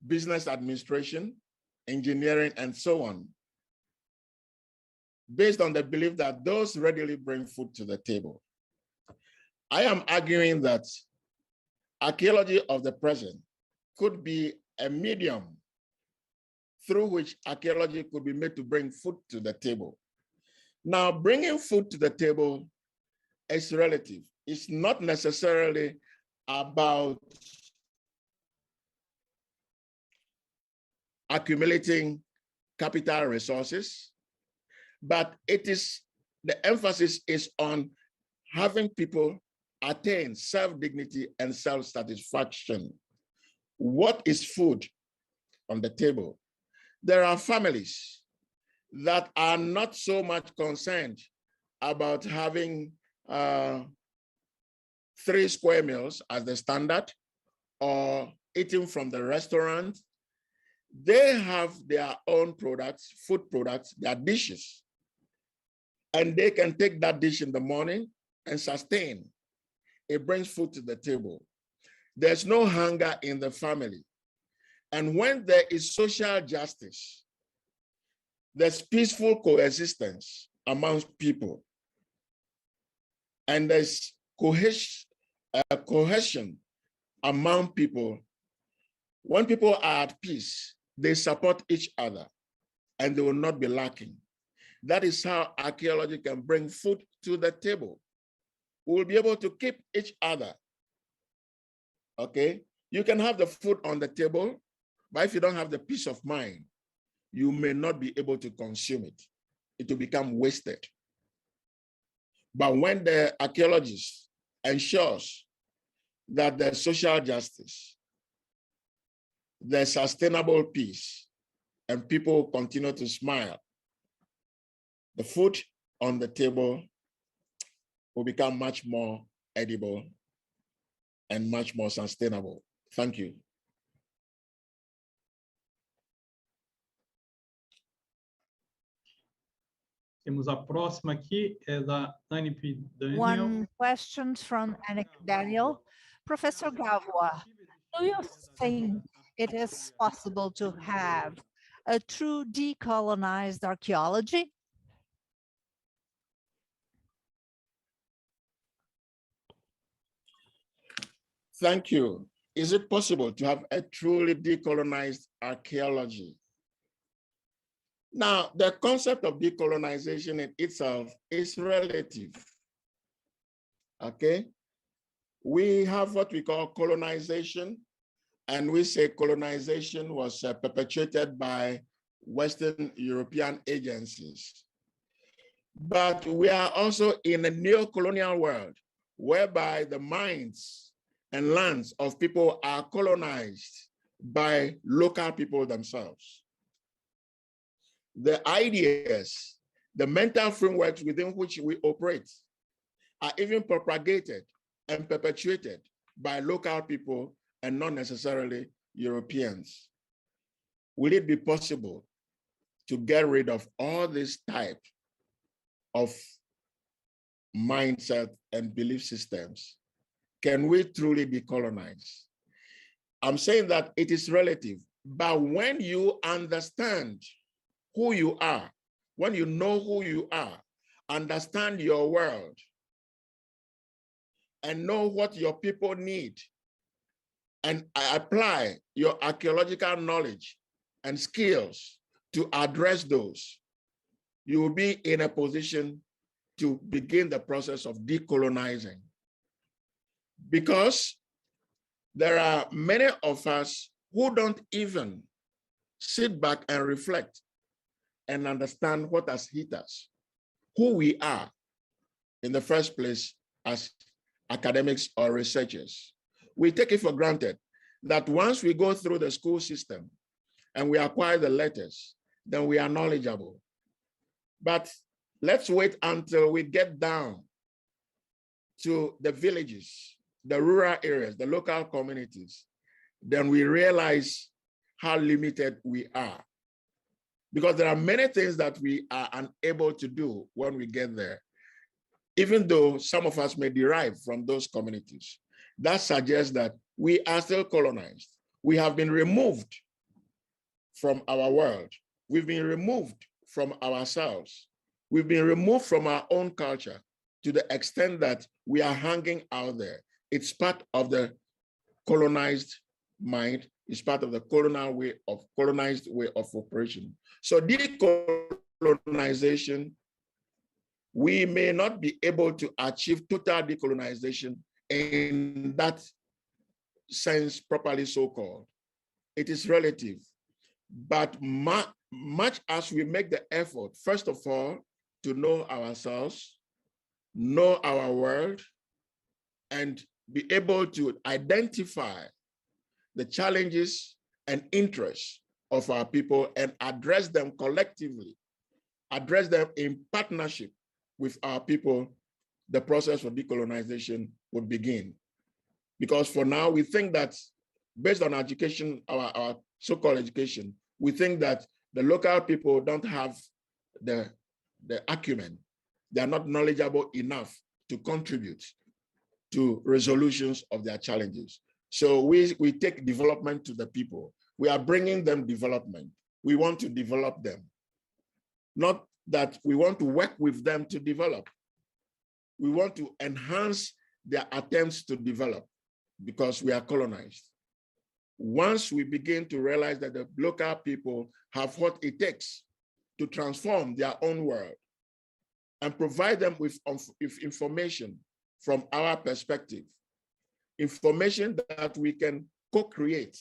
business administration, engineering, and so on, based on the belief that those readily bring food to the table. I am arguing that archaeology of the present could be a medium through which archaeology could be made to bring food to the table. Now, bringing food to the table is relative. It's not necessarily about accumulating capital resources, but it is, the emphasis is on having people attain self-dignity and self-satisfaction. What is food on the table? There are families that are not so much concerned about having 3 square meals as the standard or eating from the restaurant. They have their own products, food products, their dishes, and they can take that dish in the morning and sustain. It brings food to the table. There's no hunger in the family. And when there is social justice, there's peaceful coexistence amongst people, and there's cohesion among people. When people are at peace, they support each other and they will not be lacking. That is how archaeology can bring food to the table. We'll be able to keep each other. Okay? You can have the food on the table, but if you don't have the peace of mind, you may not be able to consume it. It will become wasted. But when the archaeologist ensures that there's social justice, there's sustainable peace, and people continue to smile, the food on the table will become much more edible and much more sustainable. Thank you. Temos a próxima aqui, é da Anne P. Daniel. One question from Anne Daniel. Professor Gavua, do you think it is possible to have a true decolonized archaeology? Thank you. Is it possible to have a truly decolonized archaeology? Now, the concept of decolonization in itself is relative. Okay? We have what we call colonization, and we say colonization was perpetrated by Western European agencies. But we are also in a neo-colonial world whereby the minds and lands of people are colonized by local people themselves. The ideas, the mental frameworks within which we operate are even propagated and perpetuated by local people and not necessarily Europeans. Will it be possible to get rid of all this type of mindset and belief systems? Can we truly decolonize? I'm saying that it is relative, but when you understand who you are, when you know who you are, understand your world, and know what your people need, and apply your archaeological knowledge and skills to address those, you will be in a position to begin the process of decolonizing. Because there are many of us who don't even sit back and reflect and understand what has hit us, who we are in the first place as academics or researchers. We take it for granted that once we go through the school system and we acquire the letters, then we are knowledgeable. But let's wait until we get down to the villages, the rural areas, the local communities, then we realize how limited we are. Because there are many things that we are unable to do when we get there, even though some of us may derive from those communities. That suggests that we are still colonized. We have been removed from our world. We've been removed from ourselves. We've been removed from our own culture to the extent that we are hanging out there. It's part of the colonized mind. It's part of the colonized way of operation. So decolonization, we may not be able to achieve total decolonization in that sense, properly so-called. It is relative. But much as we make the effort, first of all, to know ourselves, know our world, and be able to identify the challenges and interests of our people and address them collectively, address them in partnership with our people, the process for decolonization would begin. Because for now, we think that based on education, our so-called education, we think that the local people don't have the acumen. They are not knowledgeable enough to contribute to resolutions of their challenges. So we take development to the people. We are bringing them development. We want to develop them. Not that we want to work with them to develop. We want to enhance their attempts to develop because we are colonized. Once we begin to realize that the local people have what it takes to transform their own world and provide them with information from our perspective, information that we can co-create,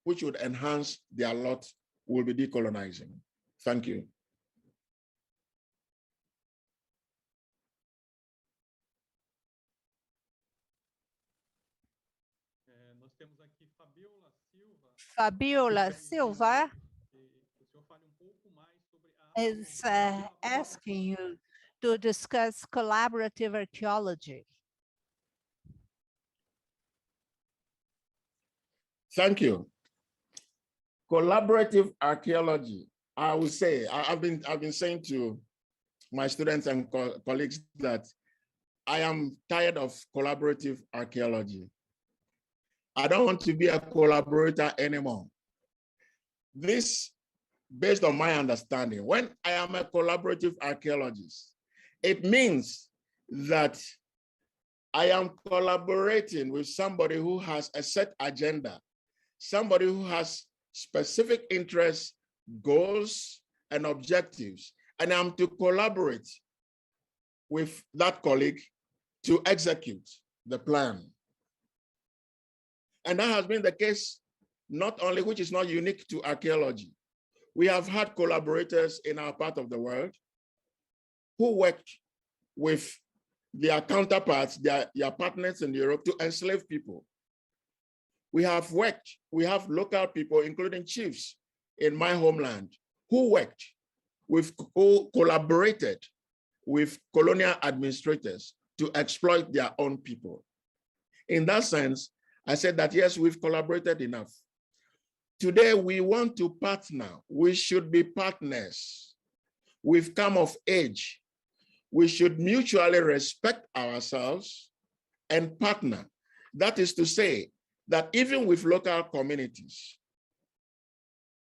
which would enhance their lot, will be decolonizing. Thank you. Nós temos aqui Fabiola Silva is asking you to discuss collaborative archaeology. Thank you. Collaborative archaeology, I would say, I've been saying to my students and colleagues that I am tired of collaborative archaeology. I don't want to be a collaborator anymore. This, based on my understanding, when I am a collaborative archaeologist, it means that I am collaborating with somebody who has a set agenda, somebody who has specific interests, goals, and objectives, and I'm to collaborate with that colleague to execute the plan. And that has been the case, not only, which is not unique to archaeology. We have had collaborators in our part of the world who worked with their counterparts, their partners in Europe to enslave people. We have local people, including chiefs in my homeland, who collaborated with colonial administrators to exploit their own people. In that sense, I said that, yes, we've collaborated enough. Today, we want to partner. We should be partners. We've come of age. We should mutually respect ourselves and partner. That is to say that even with local communities,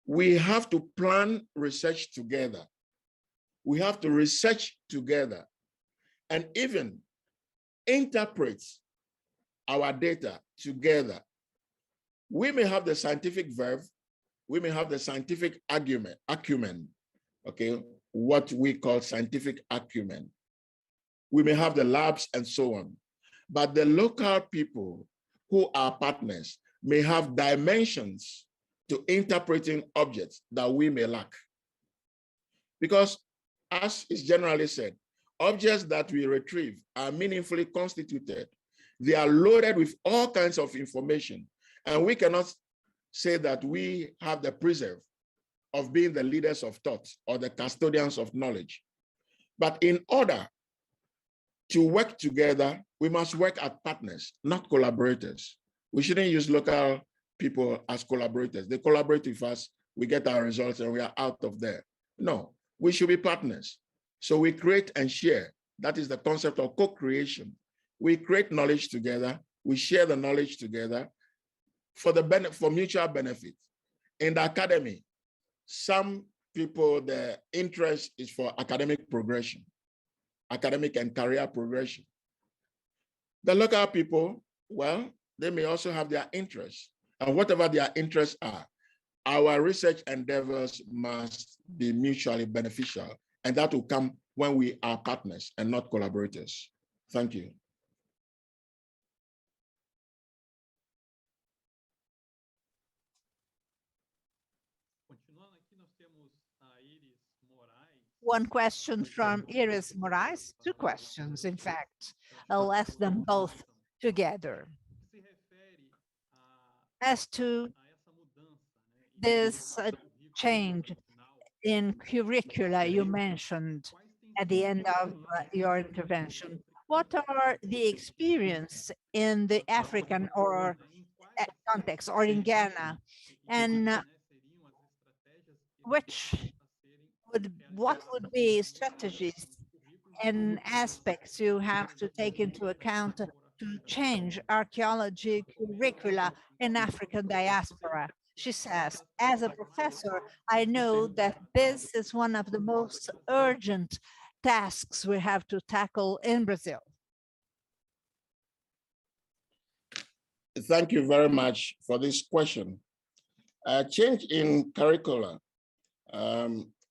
we have to plan research together. We have to research together and even interpret our data together. We may have the scientific verve, we may have the scientific acumen, okay, what we call scientific acumen. We may have the labs and so on, but the local people who are partners may have dimensions to interpreting objects that we may lack. Because as is generally said, objects that we retrieve are meaningfully constituted. They are loaded with all kinds of information, and we cannot say that we have the preserve of being the leaders of thought or the custodians of knowledge. But in order to work together, we must work as partners, not collaborators. We shouldn't use local people as collaborators. They collaborate with us, we get our results, and we are out of there. No, we should be partners. So we create and share. That is the concept of co-creation. We create knowledge together, we share the knowledge together for mutual benefit. In the academy, some people, their interest is for academic progression, academic and career progression. The local people, well, they may also have their interests, and whatever their interests are, our research endeavors must be mutually beneficial, and that will come when we are partners and not collaborators. Thank you. One question from Iris Moraes, two questions, in fact. I'll ask them both together. As to this change in curricula you mentioned at the end of your intervention, what are the experience in the African or context or in Ghana, and what would be strategies and aspects you have to take into account to change archaeology curricula in African diaspora? She says, as a professor, I know that this is one of the most urgent tasks we have to tackle in Brazil. Thank you very much for this question. Change in curricula,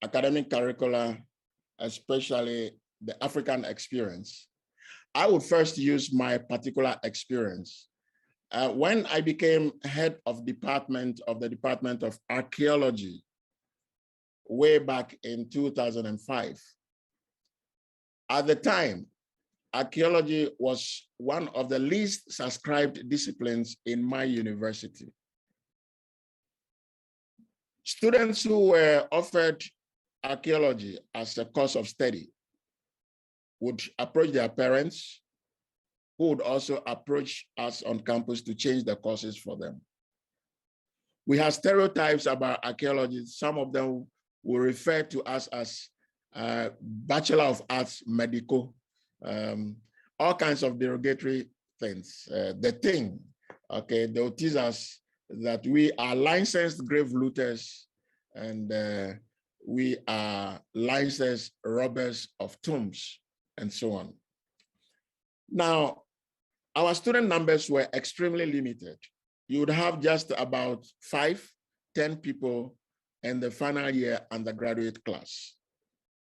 academic curricula, especially the African experience. I would first use my particular experience. When I became head of the Department of Archaeology way back in 2005, at the time, archaeology was one of the least subscribed disciplines in my university. Students who were offered archaeology as a course of study would approach their parents, who would also approach us on campus to change the courses for them. We have stereotypes about archaeology. Some of them will refer to us as Bachelor of Arts Medical, all kinds of derogatory things. Okay, they'll tease us that we are licensed grave looters and we are licensed robbers of tombs and so on. Now, our student numbers were extremely limited. You would have just about 5-10 people in the final year undergraduate class.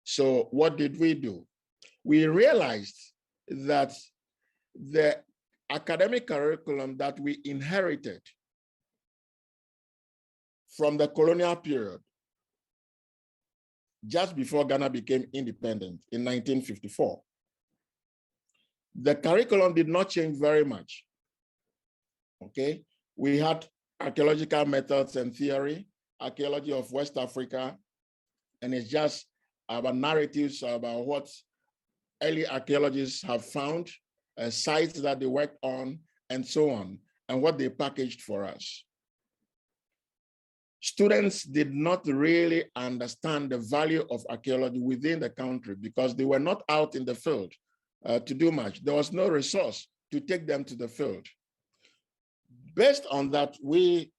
So what did we do? We realized that the academic curriculum that we inherited from the colonial period, just before Ghana became independent in 1954, the curriculum did not change very much, okay? We had archaeological methods and theory, archaeology of West Africa, and it's just about narratives about what early archaeologists have found, sites that they worked on, and so on, and what they packaged for us. Students did not really understand the value of archaeology within the country because they were not out in the field to do much. There was no resource to take them to the field. Based on that, we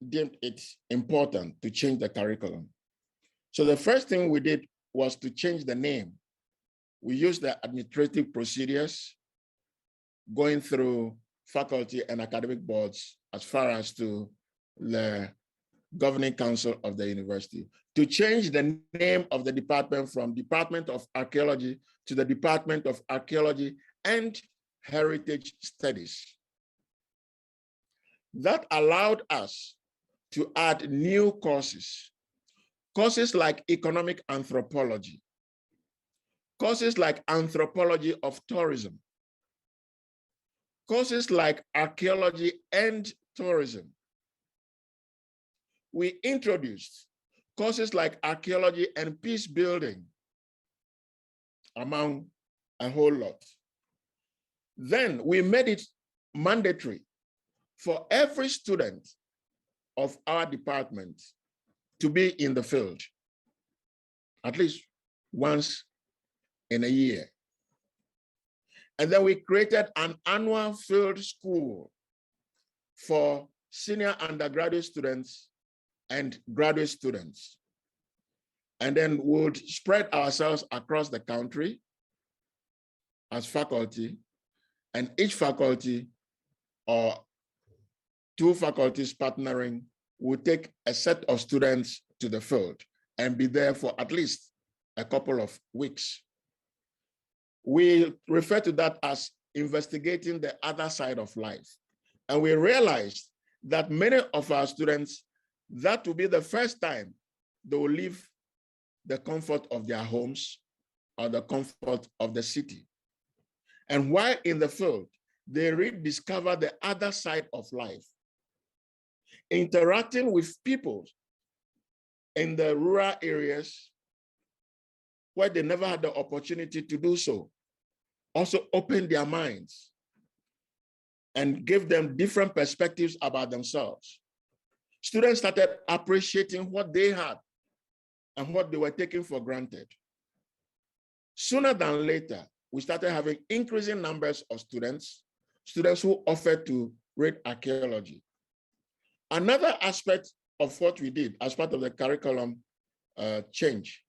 deemed it important to change the curriculum. So the first thing we did was to change the name. We used the administrative procedures going through faculty and academic boards as far as to the governing council of the university to change the name of the department from Department of Archaeology to the Department of Archaeology and Heritage Studies. That allowed us to add new courses like economic anthropology, courses like anthropology of tourism, courses like archaeology and tourism. We introduced courses like archaeology and peace building, among a whole lot. Then we made it mandatory for every student of our department to be in the field, at least once in a year. And then we created an annual field school for senior undergraduate students and graduate students. And then we would spread ourselves across the country as faculty, and each faculty or two faculties partnering would take a set of students to the field and be there for at least a couple of weeks. We refer to that as investigating the other side of life. And we realized that many of our students, that will be the first time they will leave the comfort of their homes or the comfort of the city. And while in the field, they rediscover the other side of life, interacting with people in the rural areas where they never had the opportunity to do so. Also open their minds and give them different perspectives about themselves. Students started appreciating what they had and what they were taking for granted. Sooner than later, we started having increasing numbers of students who offered to read archaeology. Another aspect of what we did as part of the curriculum change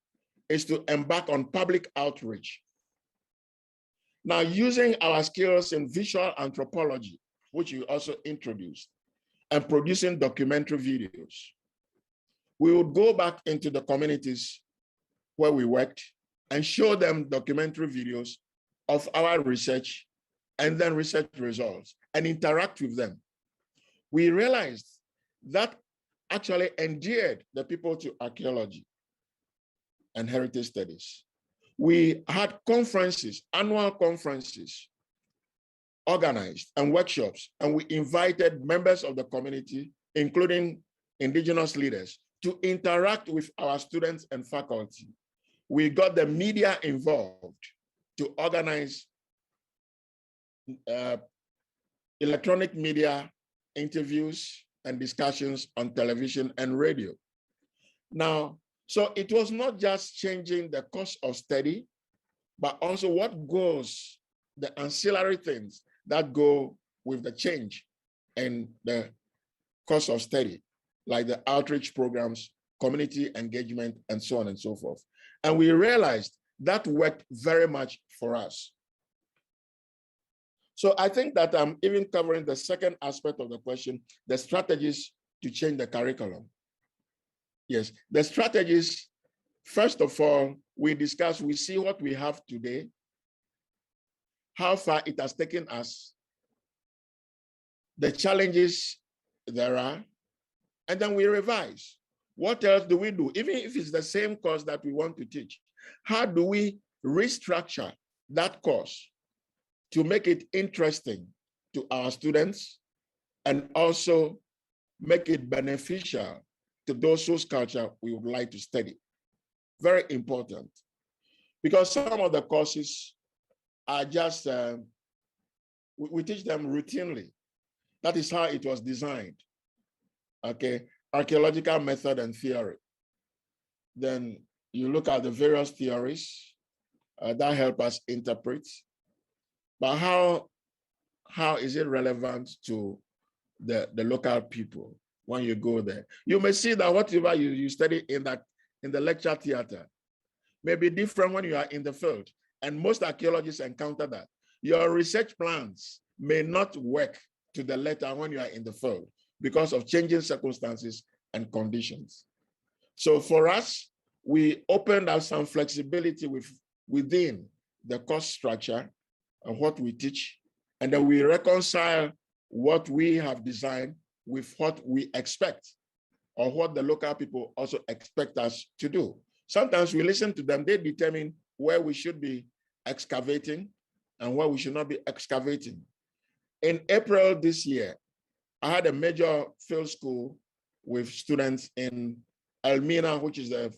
is to embark on public outreach. Now, using our skills in visual anthropology, which we also introduced, and producing documentary videos, we would go back into the communities where we worked and show them documentary videos of our research and then research results and interact with them. We realized that actually endeared the people to archaeology and heritage studies. We had conferences, annual conferences organized and workshops, and we invited members of the community, including indigenous leaders, to interact with our students and faculty. We got the media involved to organize electronic media interviews and discussions on television and radio. Now, so it was not just changing the course of study, but also what goes, the ancillary things that go with the change in the course of study, like the outreach programs, community engagement, and so on and so forth. And we realized that worked very much for us. So I think that I'm even covering the second aspect of the question, the strategies to change the curriculum. Yes, the strategies, first of all, we discuss, we see what we have today, how far it has taken us, the challenges there are, and then we revise. What else do we do? Even if it's the same course that we want to teach, how do we restructure that course to make it interesting to our students and also make it beneficial to those whose culture we would like to study? Very important, because some of the courses are just, we teach them routinely. That is how it was designed, okay? Archaeological method and theory. Then you look at the various theories that help us interpret, but how is it relevant to the local people when you go there? You may see that whatever you study in the lecture theater may be different when you are in the field. And most archaeologists encounter that. Your research plans may not work to the letter when you are in the field because of changing circumstances and conditions. So for us, we opened up some flexibility within the course structure and what we teach, and then we reconcile what we have designed with what we expect or what the local people also expect us to do. Sometimes we listen to them, they determine where we should be excavating and where we should not be excavating. In April this year, I had a major field school with students in Elmina, which is a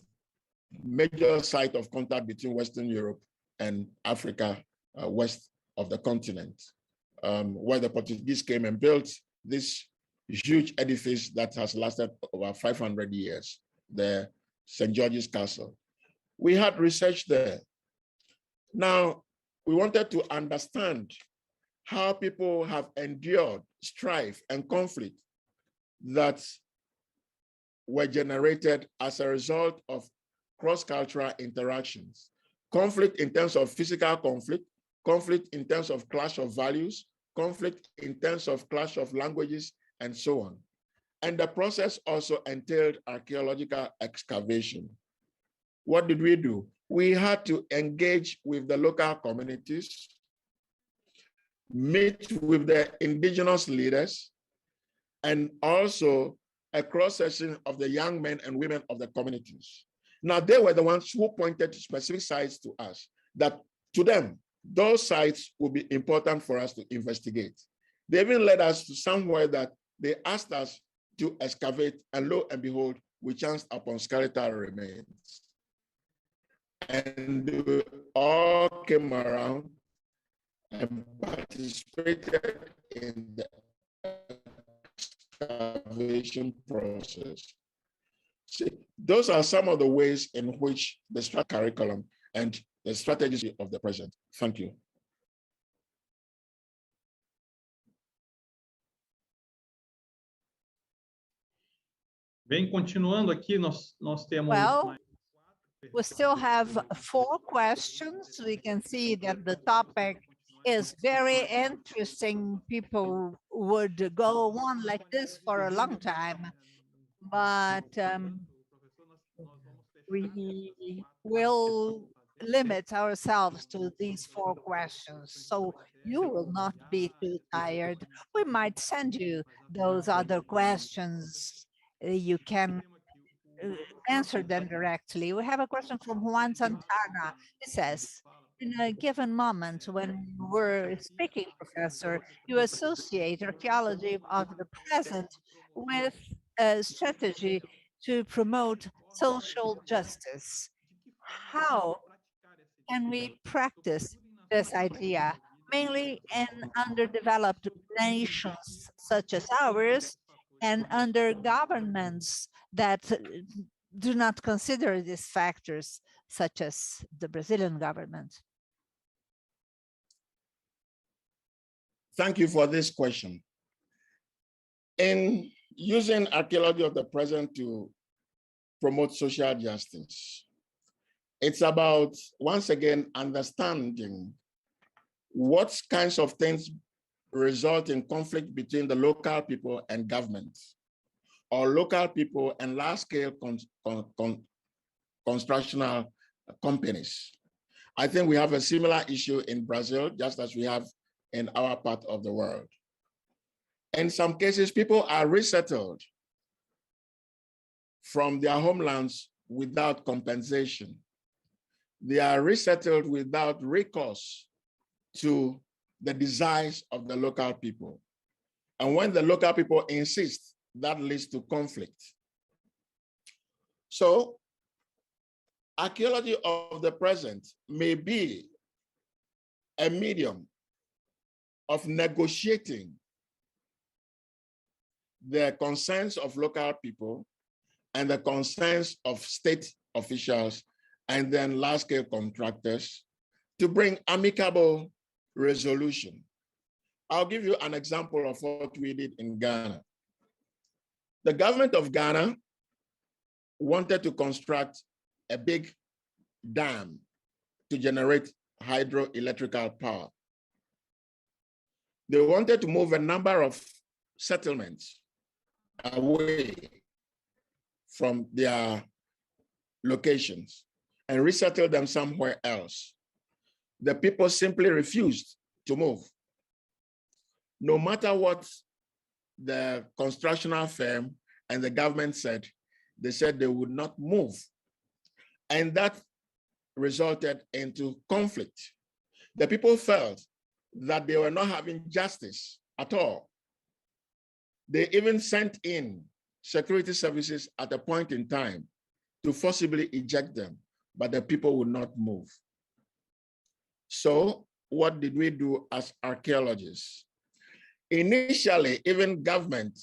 major site of contact between Western Europe and Africa, west of the continent, where the Portuguese came and built this huge edifice that has lasted over 500 years, the St. George's Castle. We had research there. Now, we wanted to understand how people have endured strife and conflict that were generated as a result of cross-cultural interactions. Conflict in terms of physical conflict, conflict in terms of clash of values, conflict in terms of clash of languages, and so on. And the process also entailed archaeological excavation. What did we do? We had to engage with the local communities, meet with the indigenous leaders, and also a cross-section of the young men and women of the communities. Now, they were the ones who pointed to specific sites to us, that to them, those sites will be important for us to investigate. They even led us to somewhere that they asked us to excavate, and lo and behold, we chanced upon skeletal remains. And we all came around and participated in the excavation process. See, those are some of the ways in which the curriculum and the strategies of the present. Thank you. Bem, continuando aqui, nós temos... Well, we still have 4 questions. We can see that the topic is very interesting. People would go on like this for a long time, but we will limit ourselves to these 4 questions, so you will not be too tired. We might send you those other questions. You can answer them directly. We have a question from Juan Santana. He says, in a given moment when we're speaking, Professor, you associate archaeology of the present with a strategy to promote social justice. How can we practice this idea, mainly in underdeveloped nations such as ours, and under governments that do not consider these factors, such as the Brazilian government? Thank you for this question. In using archaeology of the present to promote social justice, it's about, once again, understanding what kinds of things result in conflict between the local people and governments, or local people and large-scale constructional companies. I think we have a similar issue in Brazil, just as we have in our part of the world. In some cases, people are resettled from their homelands without compensation. They are resettled without recourse to the desires of the local people. And when the local people insist, that leads to conflict. So, archaeology of the present may be a medium of negotiating the concerns of local people and the concerns of state officials and then large-scale contractors to bring amicable resolution. I'll give you an example of what we did in Ghana. The government of Ghana wanted to construct a big dam to generate hydroelectrical power. They wanted to move a number of settlements away from their locations and resettle them somewhere else. The people simply refused to move. No matter what the constructional firm and the government said, they said they would not move. And that resulted into conflict. The people felt that they were not having justice at all. They even sent in security services at a point in time to forcibly eject them, but the people would not move. So what did we do as archaeologists? Initially, even government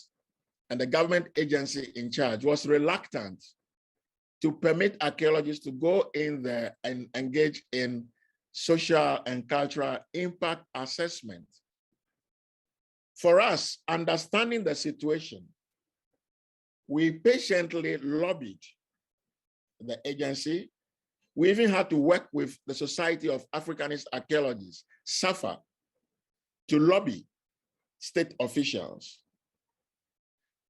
and the government agency in charge was reluctant to permit archaeologists to go in there and engage in social and cultural impact assessment. For us, understanding the situation, we patiently lobbied the agency. We even had to work with the Society of Africanist Archaeologists, SAFA, to lobby state officials.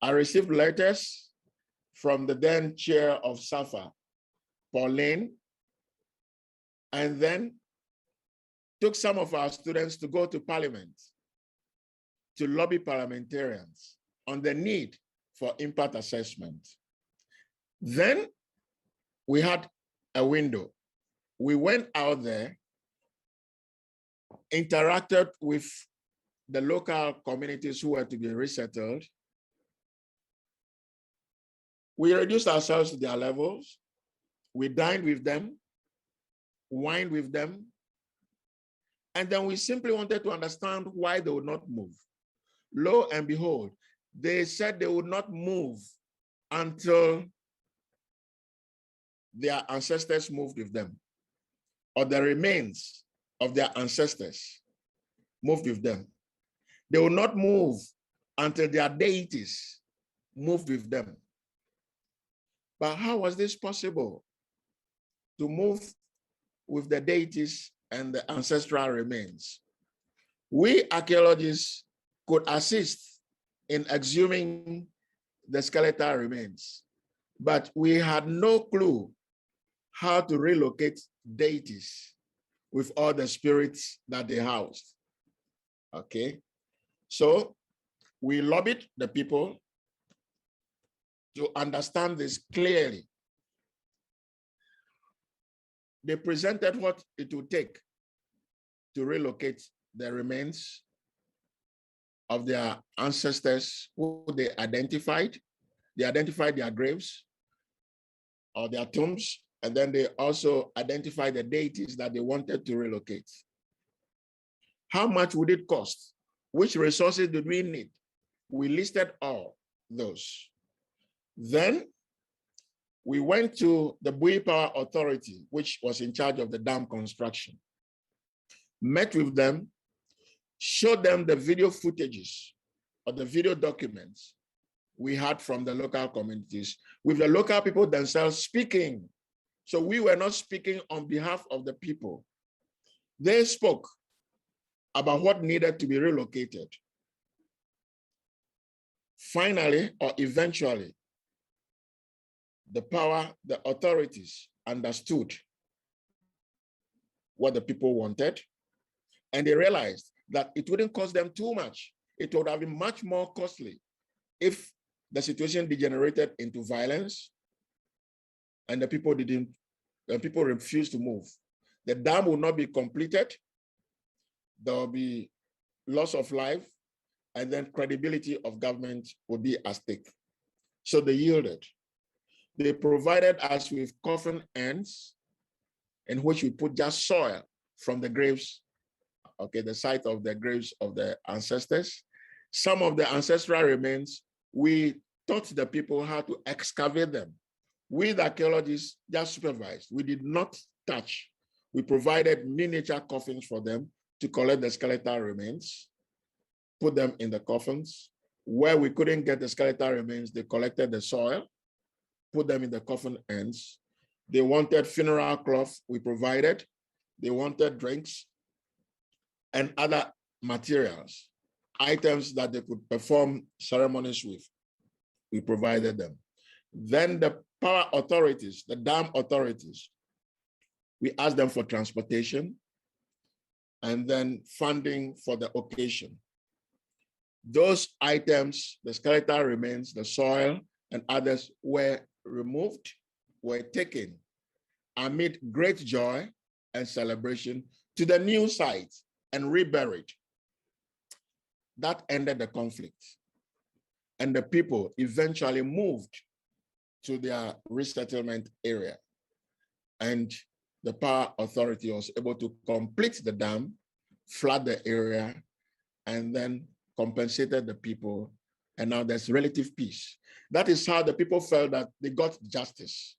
I received letters from the then chair of SAFA, Pauline, and then took some of our students to go to Parliament to lobby parliamentarians on the need for impact assessment. Then we had a window. We went out there, interacted with the local communities who were to be resettled. We reduced ourselves to their levels. We dined with them, wined with them, and then we simply wanted to understand why they would not move. Lo and behold, they said they would not move until their ancestors moved with them, or the remains of their ancestors moved with them. They will not move until their deities moved with them. But how was this possible? To move with the deities and the ancestral remains. We archaeologists could assist in exhuming the skeletal remains, but we had no clue how to relocate deities with all the spirits that they housed. Okay, so we lobbied the people to understand this clearly. They presented what it would take to relocate the remains of their ancestors who they identified. They identified their graves or their tombs, and then they also identified the deities that they wanted to relocate. How much would it cost? Which resources did we need? We listed all those. Then we went to the Bui Power Authority, which was in charge of the dam construction, met with them, showed them the video footages or the video documents we had from the local communities, with the local people themselves speaking. So we were not speaking on behalf of the people. They spoke about what needed to be relocated. Finally, or eventually, the authorities understood what the people wanted, and they realized that it wouldn't cost them too much. It would have been much more costly if the situation degenerated into violence and the people refused to move. The dam will not be completed. There will be loss of life, and then credibility of government will be at stake. So they yielded. They provided us with coffin urns in which we put just soil from the graves, okay, the site of the graves of the ancestors. Some of the ancestral remains, we taught the people how to excavate them. We, the archaeologists, just supervised. We did not touch. We provided miniature coffins for them to collect the skeletal remains, put them in the coffins. Where we couldn't get the skeletal remains, they collected the soil, put them in the coffin ends. They wanted funeral cloth, we provided. They wanted drinks and other materials, items that they could perform ceremonies with. We provided them. Then the power authorities, the dam authorities, we asked them for transportation and then funding for the occasion. Those items, the skeletal remains, the soil, and others were removed, were taken amid great joy and celebration to the new site and reburied. That ended the conflict. And the people eventually moved to their resettlement area. And the power authority was able to complete the dam, flood the area, and then compensated the people. And now there's relative peace. That is how the people felt that they got justice.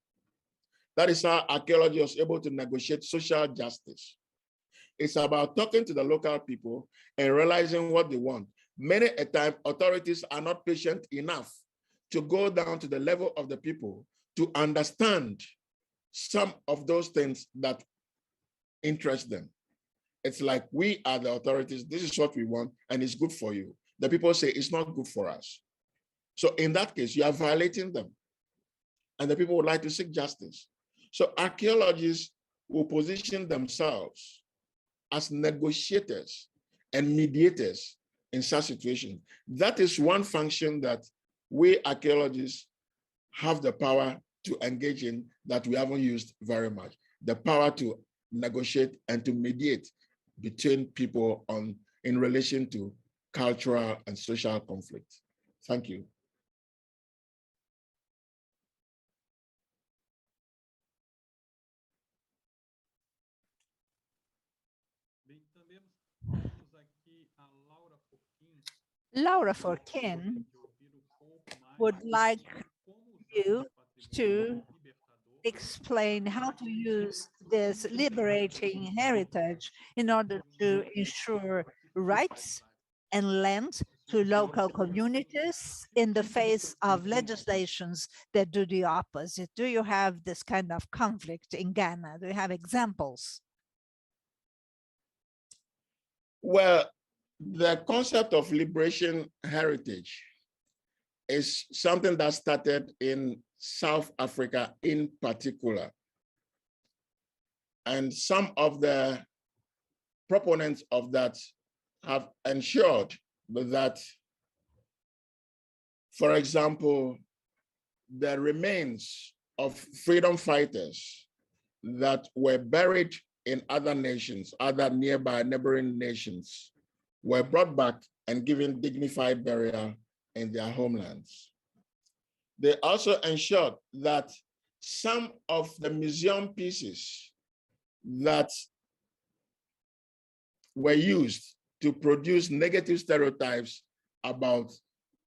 That is how archaeology was able to negotiate social justice. It's about talking to the local people and realizing what they want. Many a time, authorities are not patient enough to go down to the level of the people to understand some of those things that interest them. It's like, we are the authorities, this is what we want, and it's good for you. The people say it's not good for us. So in that case, you are violating them. And the people would like to seek justice. So archaeologists will position themselves as negotiators and mediators in such situations. That is one function that we archaeologists have the power to engage in that we haven't used very much. The power to negotiate and to mediate between people in relation to cultural and social conflict. Thank you. Laura Forkin would like you to explain how to use this liberating heritage in order to ensure rights and land to local communities in the face of legislations that do the opposite. Do you have this kind of conflict in Ghana? Do you have examples? Well, the concept of liberation heritage is something that started in South Africa in particular. And some of the proponents of that have ensured that, for example, the remains of freedom fighters that were buried in other nations, other nearby neighboring nations, were brought back and given dignified burial in their homelands. They also ensured that some of the museum pieces that were used to produce negative stereotypes about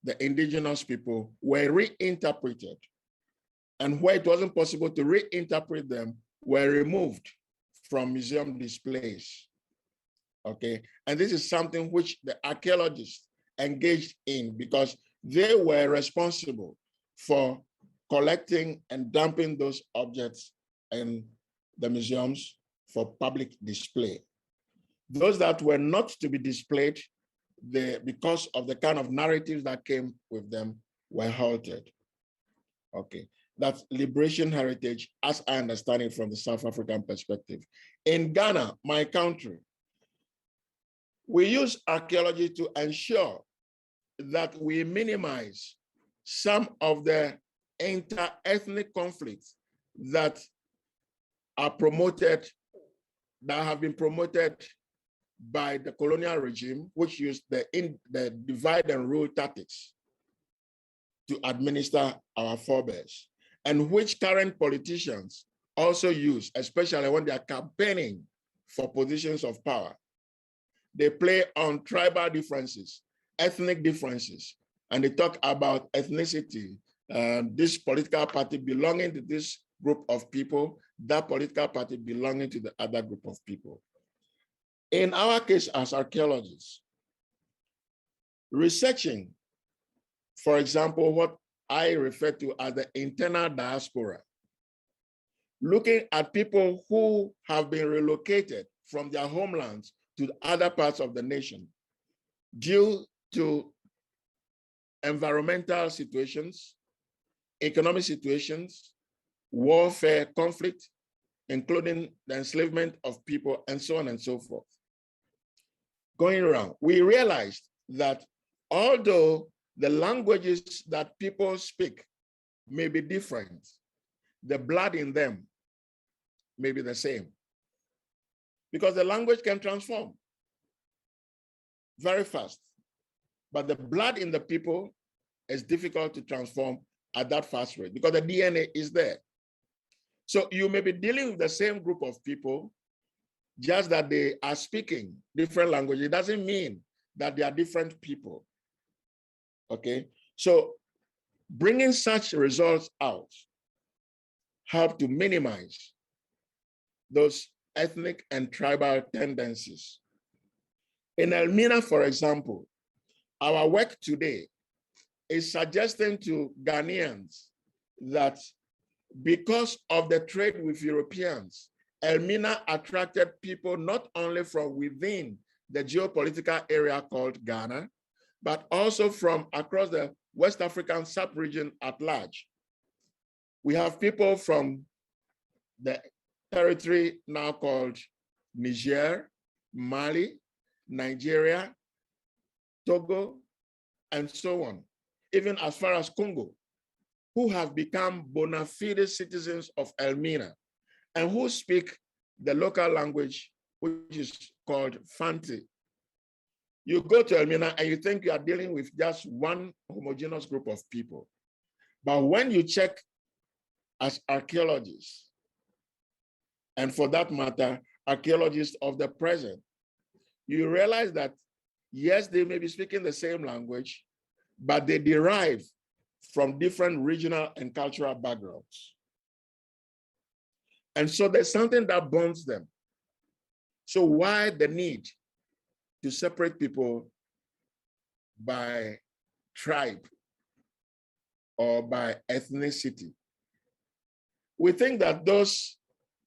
the indigenous people were reinterpreted. And where it wasn't possible to reinterpret them, were removed from museum displays. Okay, and this is something which the archaeologists engaged in because they were responsible for collecting and dumping those objects in the museums for public display. Those that were not to be displayed, because of the kind of narratives that came with them, were halted. Okay, that's liberation heritage as I understand it from the South African perspective. In Ghana, my country, we use archaeology to ensure that we minimize some of the inter-ethnic conflicts that are promoted, that have been promoted by the colonial regime, which used the divide and rule tactics to administer our forebears, and which current politicians also use, especially when they are campaigning for positions of power. They play on tribal differences, ethnic differences, and they talk about ethnicity. This political party belonging to this group of people, that political party belonging to the other group of people. In our case as archaeologists, researching, for example, what I refer to as the internal diaspora, looking at people who have been relocated from their homelands to other parts of the nation due to environmental situations, economic situations, warfare, conflict, including the enslavement of people, and so on and so forth. Going around, we realized that although the languages that people speak may be different, the blood in them may be the same. Because the language can transform very fast. But the blood in the people is difficult to transform at that fast rate because the DNA is there. So you may be dealing with the same group of people, just that they are speaking different languages. It doesn't mean that they are different people. Okay, so bringing such results out help to minimize those ethnic and tribal tendencies. In Elmina, for example, our work today is suggesting to Ghanaians that because of the trade with Europeans, Elmina attracted people not only from within the geopolitical area called Ghana, but also from across the West African sub-region at large. We have people from the territory now called Niger, Mali, Nigeria, Togo, and so on, even as far as Congo. who have become bona fide citizens of Elmina and who speak the local language, which is called Fanti. You go to Elmina and you think you are dealing with just one homogeneous group of people. But when you check as archaeologists, and for that matter, archaeologists of the present, you realize that, yes, they may be speaking the same language, but they derive from different regional and cultural backgrounds. And so there's something that bonds them. So why the need to separate people by tribe or by ethnicity? We think that those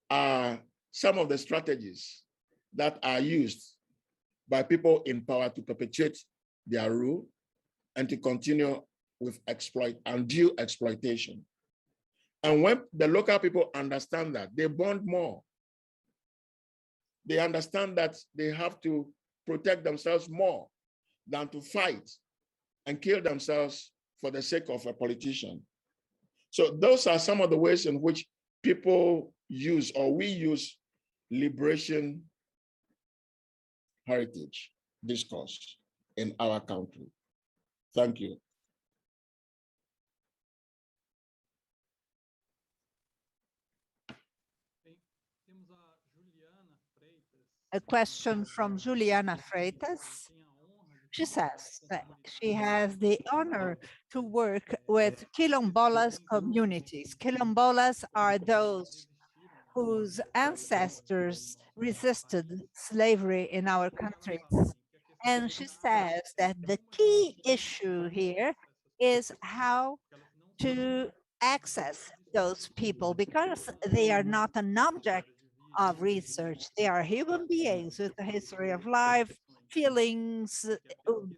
are some of the strategies that are used by people in power to perpetuate their rule and to continue with undue exploitation. And when the local people understand that, they bond more. They understand that they have to protect themselves more than to fight and kill themselves for the sake of a politician. So those are some of the ways in which people use, or we use, liberation heritage discourse in our country. Thank you. A question from Juliana Freitas. She says that she has the honor to work with Quilombolas communities. Quilombolas are those whose ancestors resisted slavery in our countries. And she says that the key issue here is how to access those people, because they are not an object of research. They are human beings with a history of life, feelings,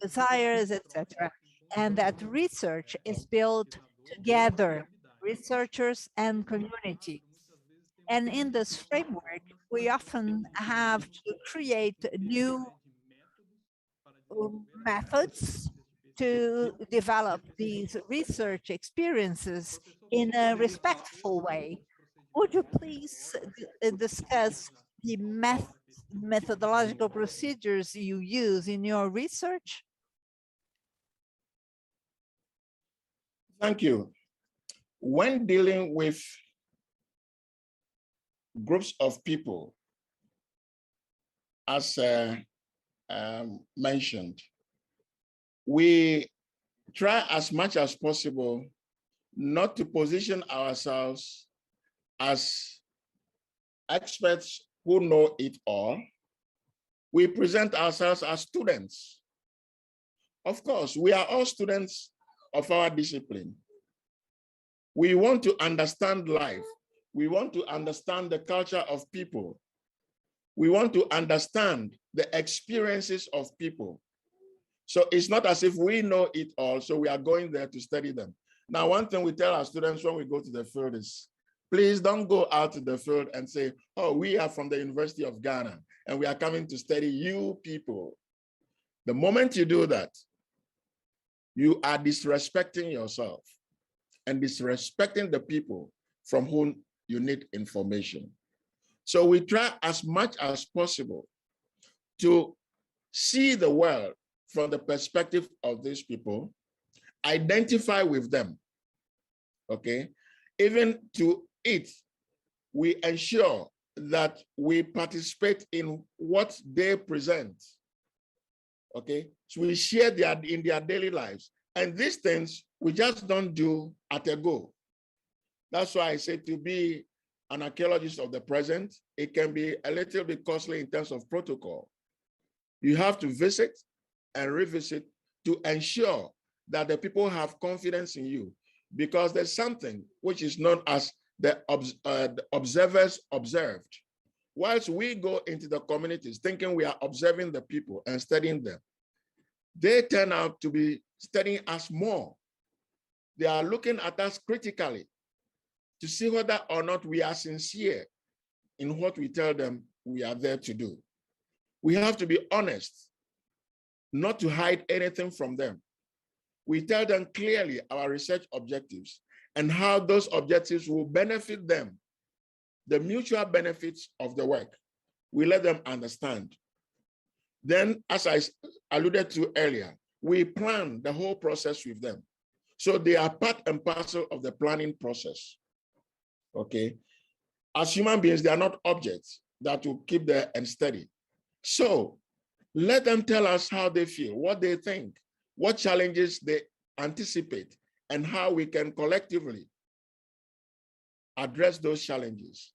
desires, etc. And that research is built together, researchers and community. And in this framework, we often have to create new methods to develop these research experiences in a respectful way. Would you please discuss the methodological procedures you use in your research? Thank you. When dealing with groups of people, as mentioned, we try as much as possible not to position ourselves as experts who know it all. We present ourselves as students. Of course, we are all students of our discipline. We want to understand life. We want to understand the culture of people. We want to understand the experiences of people. So it's not as if we know it all, so we are going there to study them. Now, one thing we tell our students when we go to the field is, please don't go out to the field and say, oh, we are from the University of Ghana and we are coming to study you people. The moment you do that, you are disrespecting yourself and disrespecting the people from whom you need information. So we try as much as possible to see the world from the perspective of these people, identify with them, okay? Even to it, we ensure that we participate in what they present, okay? So we share in their daily lives. And these things, we just don't do at a go. That's why I say to be an archaeologist of the present, it can be a little bit costly in terms of protocol. You have to visit and revisit to ensure that the people have confidence in you, because there's something which is known as the observers observed. Whilst we go into the communities thinking we are observing the people and studying them, they turn out to be studying us more. They are looking at us critically to see whether or not we are sincere in what we tell them we are there to do. We have to be honest, not to hide anything from them. We tell them clearly our research objectives, and how those objectives will benefit them, the mutual benefits of the work. We let them understand. Then, as I alluded to earlier, we plan the whole process with them. So they are part and parcel of the planning process, okay? As human beings, they are not objects that will keep there and steady. So let them tell us how they feel, what they think, what challenges they anticipate, and how we can collectively address those challenges.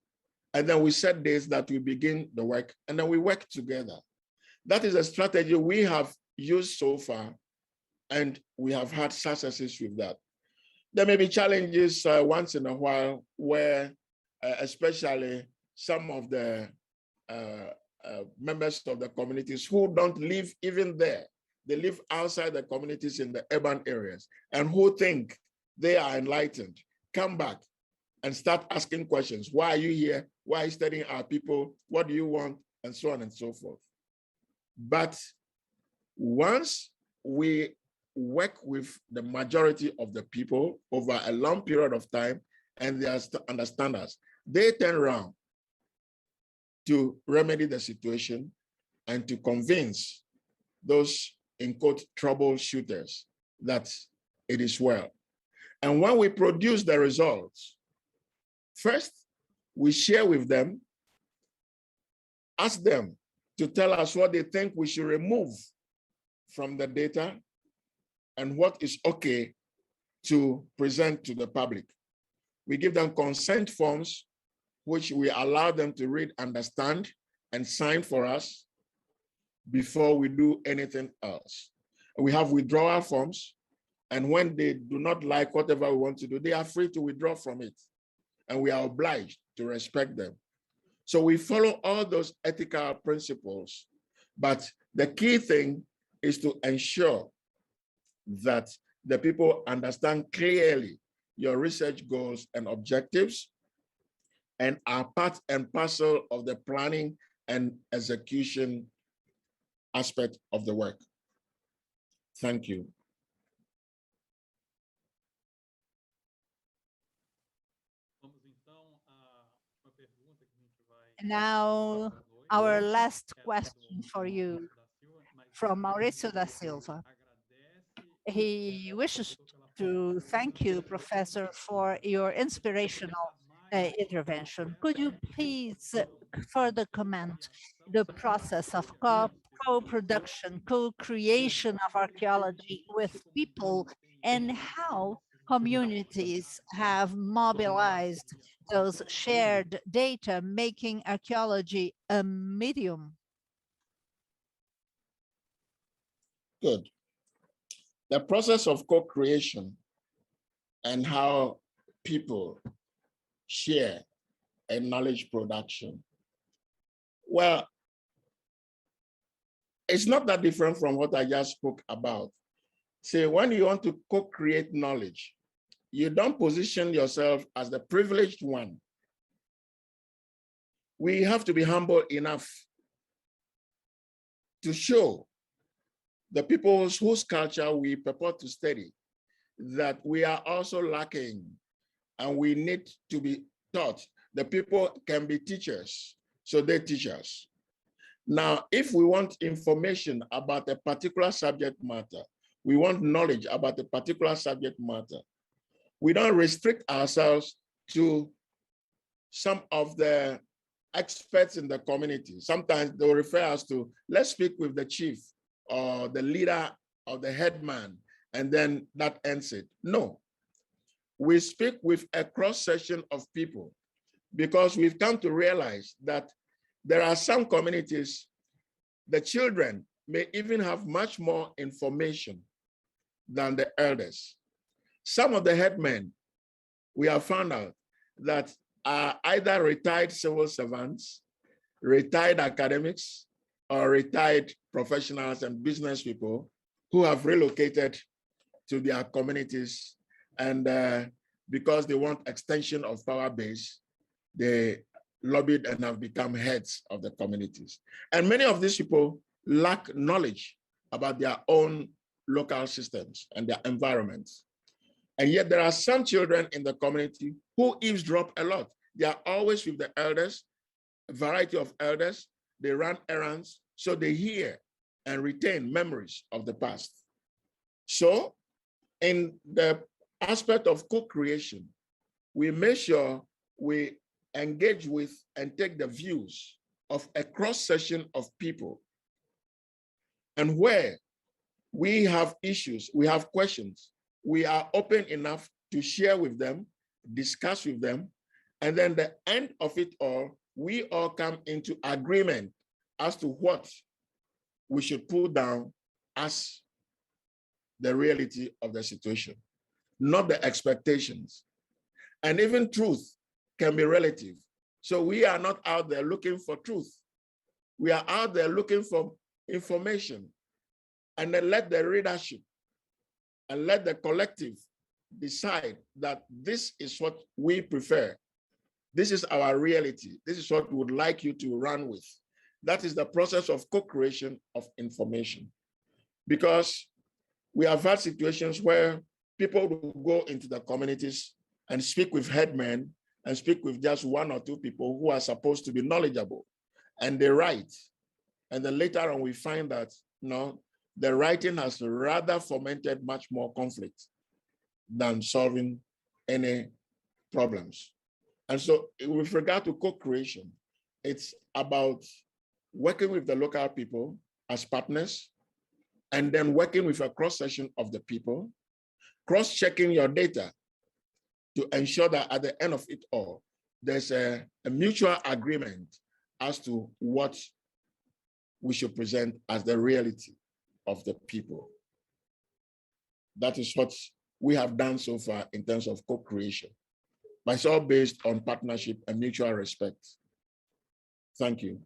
And then we set days that we begin the work, and then we work together. That is a strategy we have used so far, and we have had successes with that. There may be challenges once in a while where especially some of the members of the communities who don't live even there, they live outside the communities in the urban areas, and who think they are enlightened, come back and start asking questions. Why are you here? Why are you studying our people? What do you want? And so on and so forth. But once we work with the majority of the people over a long period of time, and they understand us, they turn around to remedy the situation and to convince those, in quote, troubleshooters that it is well. And when we produce the results, first, we share with them, ask them to tell us what they think we should remove from the data and what is okay to present to the public. We give them consent forms, which we allow them to read, understand, and sign for us before we do anything else. We have withdrawal forms, and when they do not like whatever we want to do, they are free to withdraw from it, and we are obliged to respect them. So we follow all those ethical principles, but the key thing is to ensure that the people understand clearly your research goals and objectives and are part and parcel of the planning and execution aspect of the work. Thank you. Now, our last question for you from Mauricio da Silva. He wishes to thank you, Professor, for your inspirational intervention. Could you please further comment the process of co-production, co-creation of archaeology with people, and how communities have mobilized those shared data, making archaeology a medium? Good. The process of co-creation and how people share a knowledge production. Well, it's not that different from what I just spoke about. See, when you want to co-create knowledge, you don't position yourself as the privileged one. We have to be humble enough to show the people whose culture we purport to study that we are also lacking and we need to be taught. The people can be teachers, so they teach us. Now, if we want information about a particular subject matter, we want knowledge about a particular subject matter, we don't restrict ourselves to some of the experts in the community. Sometimes they'll refer us to, let's speak with the chief or the leader or the headman, and then that ends it. No, we speak with a cross-section of people because we've come to realize that there are some communities, the children may even have much more information than the elders. Some of the headmen, we have found out that are either retired civil servants, retired academics, or retired professionals and business people who have relocated to their communities, and because they want extension of power base, they lobbied and have become heads of the communities. And many of these people lack knowledge about their own local systems and their environments. And yet there are some children in the community who eavesdrop a lot. They are always with the elders, a variety of elders. They run errands, so they hear and retain memories of the past. So in the aspect of co-creation, we make sure we engage with and take the views of a cross-section of people. And where we have issues, we have questions, we are open enough to share with them, discuss with them, and then the end of it all, we all come into agreement as to what we should put down as the reality of the situation, not the expectations. And even truth can be relative. So we are not out there looking for truth. We are out there looking for information, and then let the readership and let the collective decide that this is what we prefer. This is our reality. This is what we would like you to run with. That is the process of co-creation of information. Because we have had situations where people will go into the communities and speak with headmen and speak with just one or two people who are supposed to be knowledgeable, and they write. And then later on, we find that no, the writing has rather fomented much more conflict than solving any problems. And so with regard to co-creation, it's about working with the local people as partners, and then working with a cross-section of the people, cross-checking your data to ensure that at the end of it all, there's a mutual agreement as to what we should present as the reality of the people. That is what we have done so far in terms of co-creation. But it's all based on partnership and mutual respect. Thank you.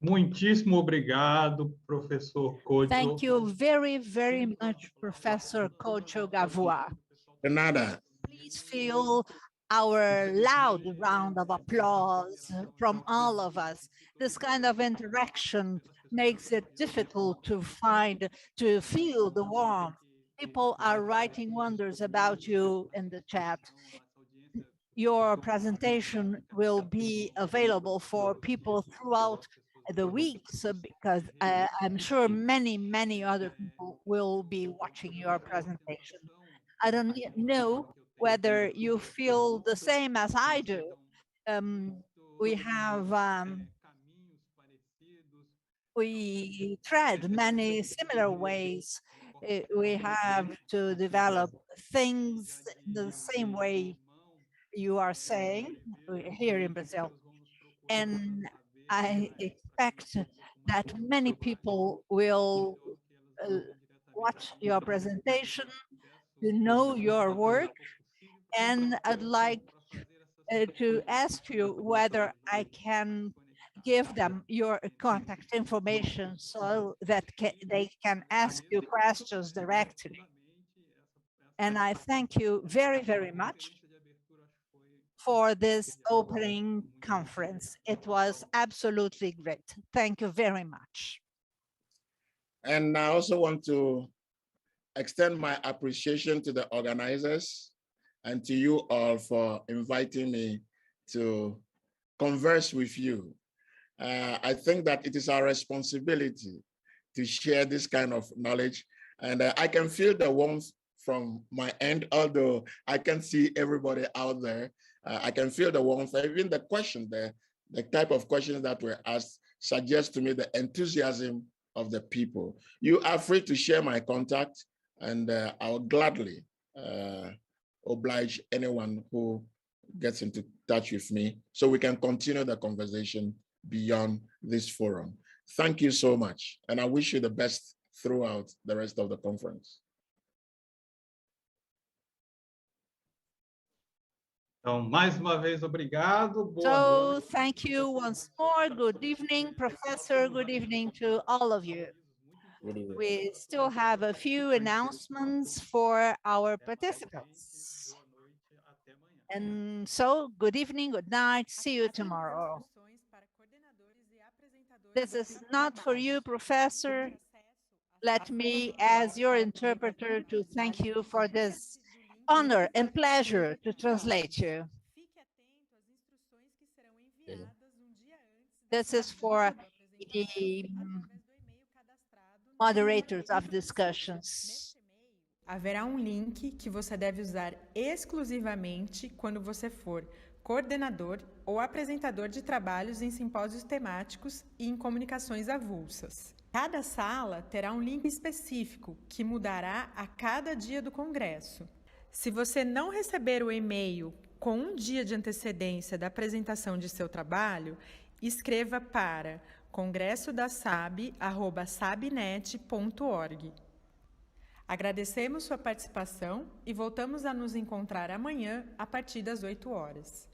Muitíssimo obrigado, Professor Kdzo. Thank you very, very much, Professor Kdzo Gavua. Canada. Please feel our loud round of applause from all of us. This kind of interaction makes it difficult to feel the warmth. People are writing wonders about you in the chat. Your presentation will be available for people throughout the weeks, because I'm sure many, many other people will be watching your presentation. I don't know whether you feel the same as I do. We tread many similar ways. We have to develop things the same way you are saying here in Brazil. And I expect that many people will watch your presentation to know your work. And I'd like to ask you whether I can give them your contact information so that they can ask you questions directly. And I thank you very, very much for this opening conference. It was absolutely great. Thank you very much. And I also want to extend my appreciation to the organizers and to you all for inviting me to converse with you. I think that it is our responsibility to share this kind of knowledge. And I can feel the warmth from my end, although I can't see everybody out there. I can feel the warmth. Even the question there, the type of questions that were asked suggests to me the enthusiasm of the people. You are free to share my contact, and I'll gladly oblige anyone who gets into touch with me so we can continue the conversation beyond this forum. Thank you so much, and I wish you the best throughout the rest of the conference. Então, mais uma vez, obrigado. So, thank you once more. Good evening, Professor. Good evening to all of you. We still have a few announcements for our participants. And so, good evening, good night. See you tomorrow. This is not for you, Professor. Let me, as your interpreter, to thank you for this honor and pleasure to translate you. This is for the moderators of discussions. Haverá link que você deve usar exclusivamente quando você for coordenador ou apresentador de trabalhos em simpósios temáticos e em comunicações avulsas. Cada sala terá link específico que mudará a cada dia do congresso. Se você não receber o e-mail com dia de antecedência da apresentação de seu trabalho, escreva para congressodasab@sabnet.org. Agradecemos sua participação e voltamos a nos encontrar amanhã a partir das 8 horas.